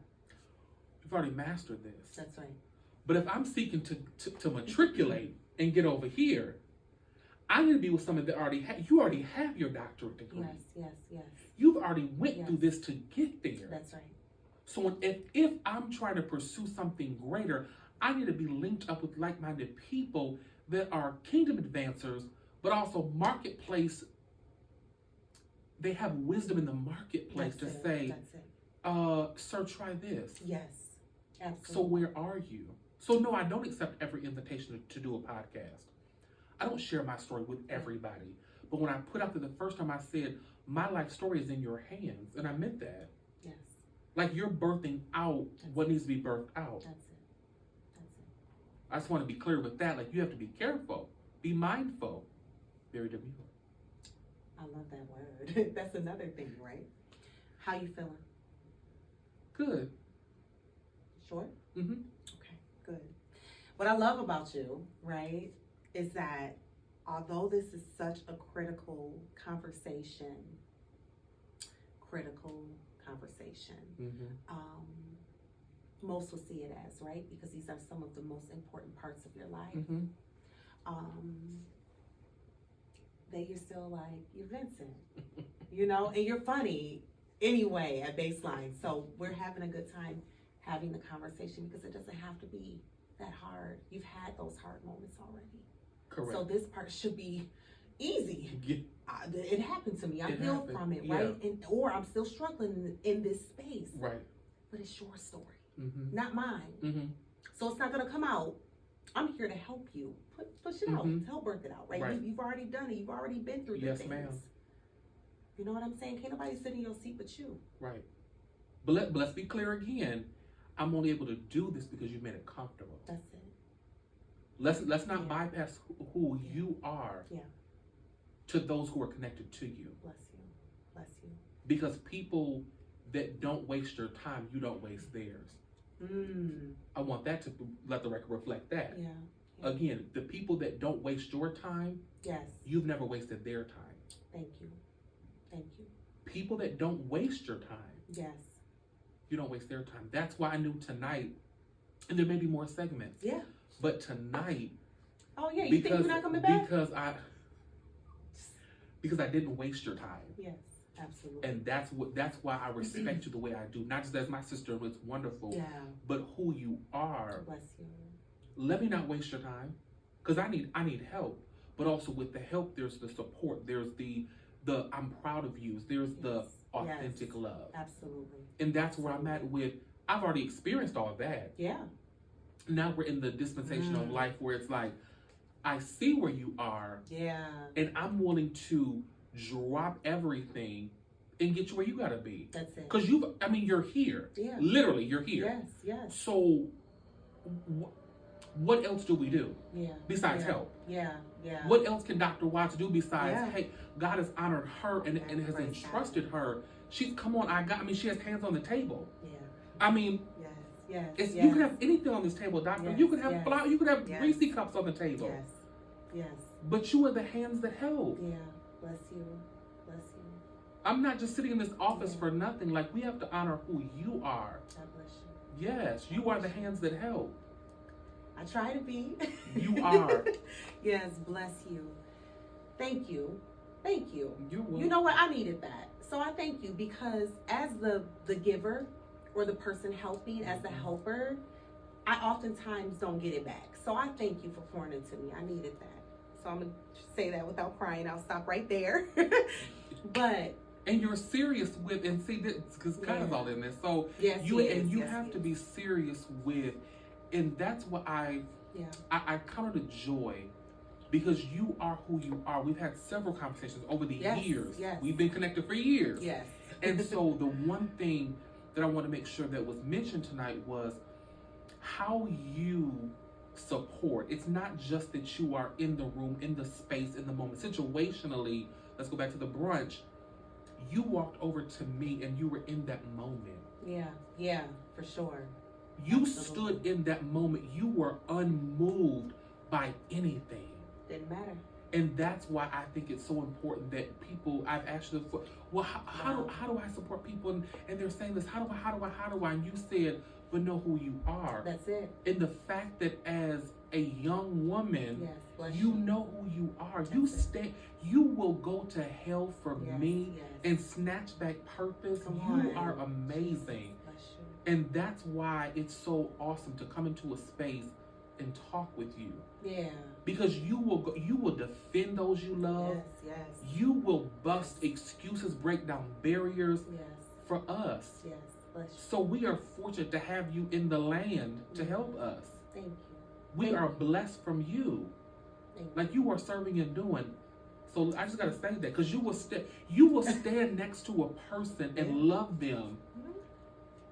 already mastered this.
That's right.
But if I'm seeking to matriculate and get over here, I need to be with someone that you already have your doctorate degree.
Yes.
You've already went through this to get there.
That's right.
So if I'm trying to pursue something greater, I need to be linked up with like-minded people that are kingdom advancers, but also marketplace. They have wisdom in the marketplace to say, sir, try this.
Yes, absolutely.
So where are you? So no, I don't accept every invitation to do a podcast. I don't share my story with everybody. But when I put out there the first time, I said, my life story is in your hands. And I meant that.
Yes.
Like you're birthing out what needs to be birthed out.
That's it.
I just want to be clear with that. Like you have to be careful. Be mindful. Very demure.
I love that word. That's another thing, right? How you feeling?
Good.
Sure?
Mm-hmm.
Okay, good. What I love about you, right, is that although this is such a critical conversation, most will see it as, right? Because these are some of the most important parts of your life.
Mm-hmm.
That you're still like, you're Vincent, and you're funny anyway at baseline. So we're having a good time having the conversation because it doesn't have to be that hard. You've had those hard moments already. Correct. So this part should be easy. Yeah. It happened to me. I healed from it, right? Or I'm still struggling in this space.
Right.
But it's your story,
mm-hmm.
not mine.
Mm-hmm.
So it's not going to come out I'm here to help you. Push it out. Help birth it out, right?
Right.
You've already done it. You've already been through the
Yes,
things.
ma'am.
You know what I'm saying? Can't nobody sit in your seat but you.
Right. But let's be clear again. I'm only able to do this because you made it comfortable.
That's it.
Let's not bypass who you are to those who are connected to you.
Bless you. Bless you.
Because people that don't waste your time, you don't waste theirs. I want that to let the record reflect that.
Yeah.
Again, the people that don't waste your time, you've never wasted their time.
Thank you. Thank you.
People that don't waste your time, you don't waste their time. That's why I knew tonight, and there may be more segments.
Yeah.
But tonight.
Oh yeah, you think you're not coming back?
Because I didn't waste your time.
Yes, absolutely.
And that's why I respect you the way I do. Not just as my sister, it's wonderful.
Yeah.
But who you are.
Bless you.
Let me not waste your time. Because I need help. But also with the help, there's the support. There's the I'm proud of you. There's the authentic love.
Absolutely.
And that's where I'm at with, I've already experienced all that.
Yeah.
Now we're in the dispensation of life where it's like, I see where you are.
Yeah.
And I'm willing to drop everything and get you where you gotta be.
That's it.
Because you're here.
Yeah.
Literally, you're here.
Yes, yes.
So, what else do we do?
Yeah.
Besides help?
Yeah, yeah.
What else can Dr. Watts do besides, hey, God has honored her and has entrusted her. She has hands on the table.
Yeah.
I mean,
yes.
You can have anything on this table, doctor.
Yes,
you can have flour. You can have greasy cups on the table.
Yes. Yes.
But you are the hands that help.
Yeah. Bless you. Bless you.
I'm not just sitting in this office for nothing. Like, we have to honor who you are.
God bless you.
Yes, you are the hands that help.
I try to be.
You are.
Yes. Bless you. Thank you. Thank you.
You're welcome.
You know what? I needed that. So I thank you, because as the giver, or the person helping, as the helper, I oftentimes don't get it back. So I thank you for pouring into me. I needed that. So I'm going to say that without crying. I'll stop right there. But.
And you're serious with, and see, this, because God is all in this. So you have to be serious with, and that's what I count it a joy, because you are who you are. We've had several conversations over the years.
Yes.
We've been connected for years.
Yes.
And so the one thing that I want to make sure that was mentioned tonight was how you support. It's not just that you are in the room, in the space, in the moment. Situationally, let's go back to the brunch. You walked over to me and you were in that moment.
Yeah, for sure.
You stood in that moment. You were unmoved by anything.
Didn't matter.
And that's why I think it's so important that people, I've asked them, well, how do I support people? And they're saying this, how do I? And you said, but know who you are.
That's it.
And the fact that as a young woman, you know who you are. You will go to hell for me and snatch back purpose. You are amazing. And that's why it's so awesome to come into a space and talk with you.
Yeah.
Because you will defend those you love.
Yes.
You will bust excuses, break down barriers for us.
Yes. Bless you.
So we are fortunate to have you in the land to help us.
Thank you.
We are blessed from you. Like you are serving and doing. So I just gotta say that, because you will stand next to a person and love them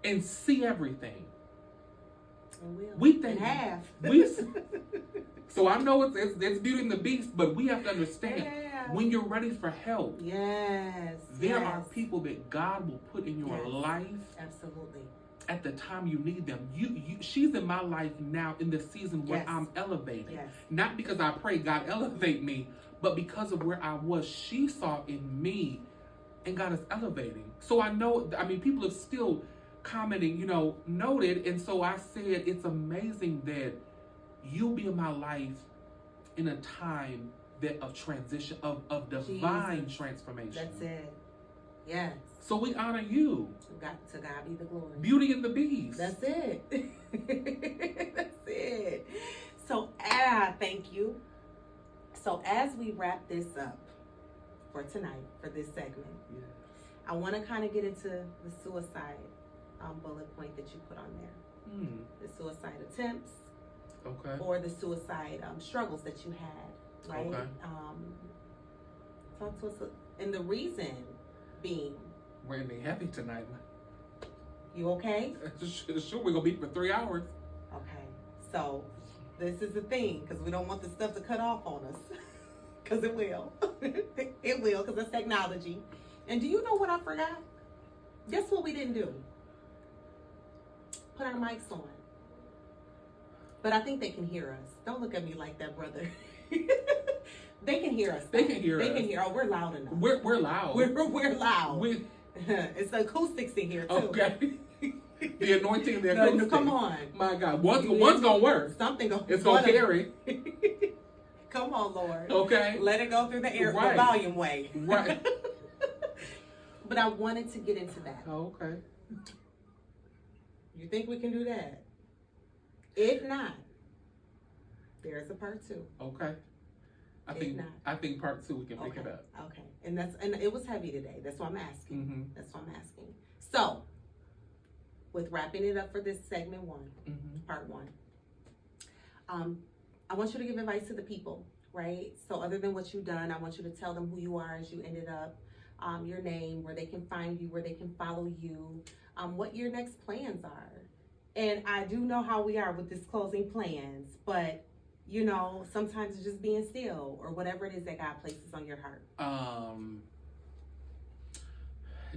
and see everything. We think so I know it's Beauty and the Beast, but we have to understand when you're ready for help. There are people that God will put in your life.
Absolutely.
At the time you need them. She's in my life now in the season where I'm elevating. Not because I pray God elevate me, but because of where I was. She saw in me, and God is elevating. So I know, people have still commenting, noted. And so I said, it's amazing that you'll be in my life in a time of transition, of divine transformation.
That's it. Yes.
So we honor you.
To God be the glory.
Beauty and the Beast.
That's it. That's it. So, thank you. So as we wrap this up for tonight, for this segment, I want to kind of get into the suicide bullet point that you put on there. The suicide attempts,
Okay.
or the suicide struggles that you had, right?
Okay.
Talk to us, and the reason being.
We're ending heavy tonight.
You okay?
Sure, we're gonna be for 3 hours.
Okay, so this is the thing, because we don't want the stuff to cut off on us, because it will. It will, because it's technology. And do you know what I forgot? Guess what we didn't do? Put our mics on. But I think they can hear us. Don't look at me like that, brother. They can hear us.
They can hear us.
They can hear. Oh, we're loud enough.
We're loud.
We're loud. It's the acoustics in here too.
Okay. The anointing, the acoustics.
No, come on.
My God, one's gonna work. It's gonna carry.
Come on, Lord.
Okay.
Let it go through the air,
Right.
the volume way.
Right.
But I wanted to get into that.
Oh, okay.
You think we can do that? If not, there's a part 2.
Okay. I think part 2 we can pick it up.
Okay. And it was heavy today. That's why I'm asking.
Mm-hmm.
That's why I'm asking. So, with wrapping it up for this segment 1, part 1, I want you to give advice to the people, right? So other than what you've done, I want you to tell them who you are as you ended up, your name, where they can find you, where they can follow you, what your next plans are. And I do know how we are with disclosing plans, but you know, sometimes it's just being still or whatever it is that God places on your heart.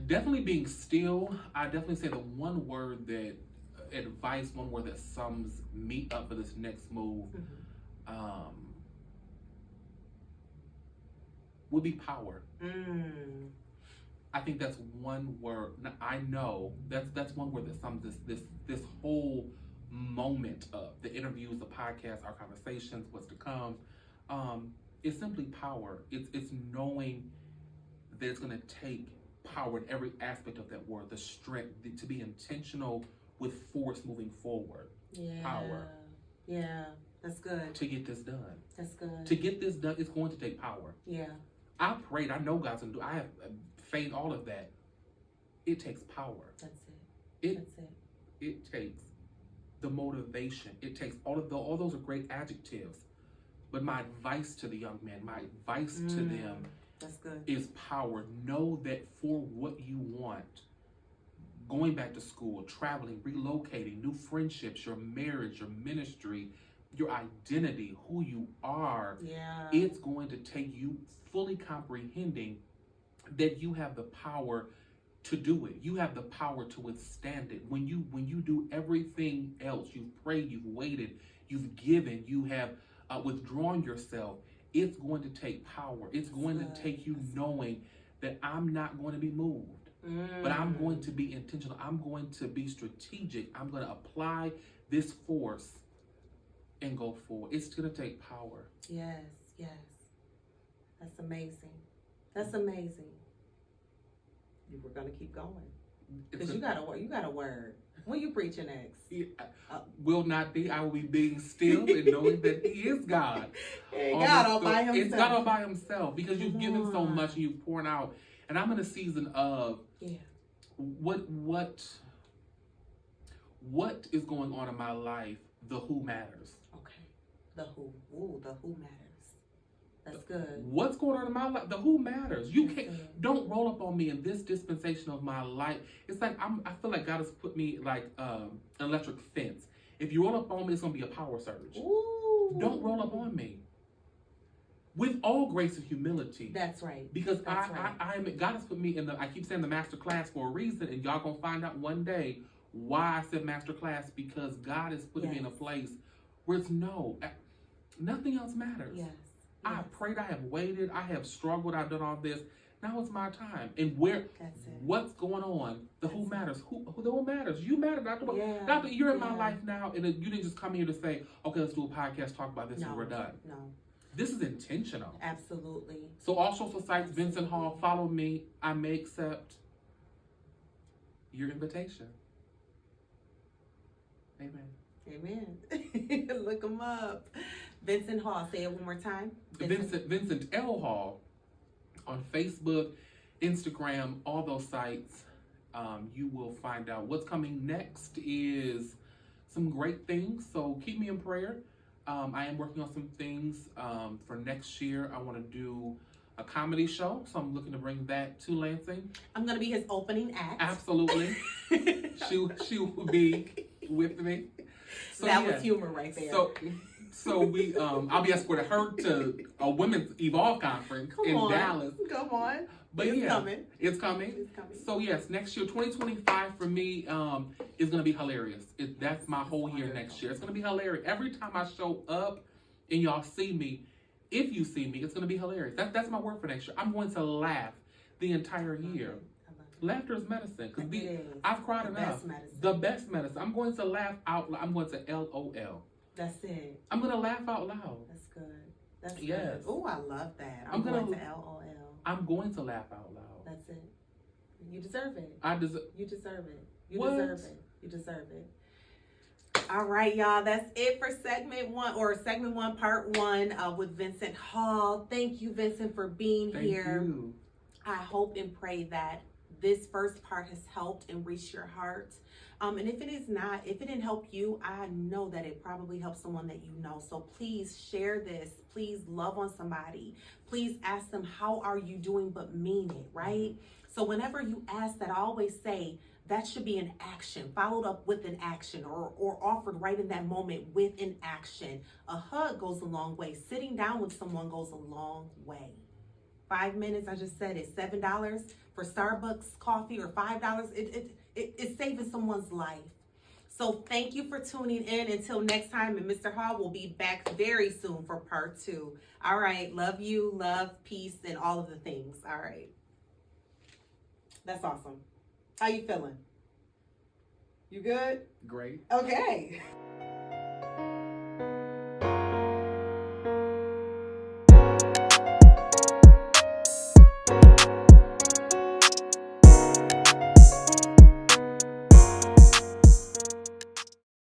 Definitely being still. I definitely say the one word that sums me up for this next move would be power. I think that's one word. Now, I know that's one word that sums this whole moment up. The interviews, the podcast, our conversations, what's to come. It's simply power. It's knowing that it's going to take power in every aspect of that word. The strength to be intentional with force moving forward.
Yeah.
Power.
Yeah. That's good.
To get this done.
That's good.
To get this done, it's going to take power.
Yeah.
I prayed. I know God's going to do. I have faith. All of that. It takes power.
That's it. That's it.
It takes the motivation. It takes all those are great adjectives. But my advice to the young men, my advice to them,
that's good,
is power. Know that for what you want, going back to school, traveling, relocating, new friendships, your marriage, your ministry, your identity, who you are, it's going to take you fully comprehending that you have the power to do it. You have the power to withstand it. When you do everything else, you've prayed, you've waited, you've given, you have withdrawn yourself, it's going to take power. It's going to take you knowing that I'm not going to be moved, but I'm going to be intentional. I'm going to be strategic. I'm going to apply this force and go forward. It's going to take power.
Yes. That's amazing. That's amazing. We're going to keep going. Because you got a word. When you preaching next?
Will not be. I will be being still and knowing that He is God.
God all by Himself.
It's God all by Himself, because you've given so much and you've poured out. And I'm in a season of what is going on in my life. The who matters.
Okay. The who. Ooh, the who matters. That's good.
What's going on in my life? The who matters. You don't roll up on me in this dispensation of my life. It's like I feel like God has put me like an electric fence. If you roll up on me, it's gonna be a power surge.
Ooh.
Don't roll up on me. With all grace and humility.
That's right.
Because God has put me in I keep saying the master class for a reason, and y'all gonna find out one day why I said master class, because God has put me in a place where it's nothing else matters.
Yes.
I have prayed, I have waited, I have struggled, I've done all this. Now it's my time. And what's going on? Who matters? Who matters? You matter, Dr. Doctor, you're in my life now, and you didn't just come here to say, okay, let's do a podcast, talk about this, and we're done.
No.
This is intentional.
Absolutely.
So all social sites, Vincent Hall, follow me. I may accept your invitation. Amen.
Look him up. Vincent Hall. Say it one more time.
Vincent L. Hall on Facebook, Instagram, all those sites. You will find out what's coming next is some great things. So keep me in prayer. I am working on some things for next year. I want to do a comedy show, so I'm looking to bring that to Lansing.
I'm gonna be his opening act.
Absolutely. she will be with me. So,
that was humor right there.
So we I'll be escorting her to a women's Evolve conference in Dallas.
Come on.
But
it's coming.
It's coming.
It's coming.
So yes, next year, 2025 for me is gonna be hilarious. That's my whole year next year. It's gonna be hilarious. Every time I show up and y'all see me, if you see me, it's gonna be hilarious. That's my word for next year. I'm going to laugh the entire year. Laughter is medicine. Cause I've cried enough. The best medicine. I'm going to laugh out loud. I'm going to LOL.
That's it.
I'm gonna laugh out loud.
That's good. That's
yes.
good. Oh, I love that. I'm going to LOL.
I'm going to laugh out loud.
That's it. You deserve it.
You
deserve it. You deserve it. You deserve it. All right, y'all. That's it for segment one, part one with Vincent Hall. Thank you, Vincent, for being here.
Thank you.
I hope and pray that this first part has helped and reached your heart. And if it didn't help you, I know that it probably helped someone that you know. So please share this. Please love on somebody. Please ask them, how are you doing, but mean it, right? So whenever you ask that, I always say that should be an action, followed up with an action, or offered right in that moment with an action. A hug goes a long way. Sitting down with someone goes a long way. 5 minutes, I just said it, $7 for Starbucks coffee, or $5, it's saving someone's life. So thank you for tuning in. Until next time, and Mr. Hall will be back very soon for part 2. All right, love you, love, peace, and all of the things. All right. That's awesome. How you feeling? You good?
Great.
Okay.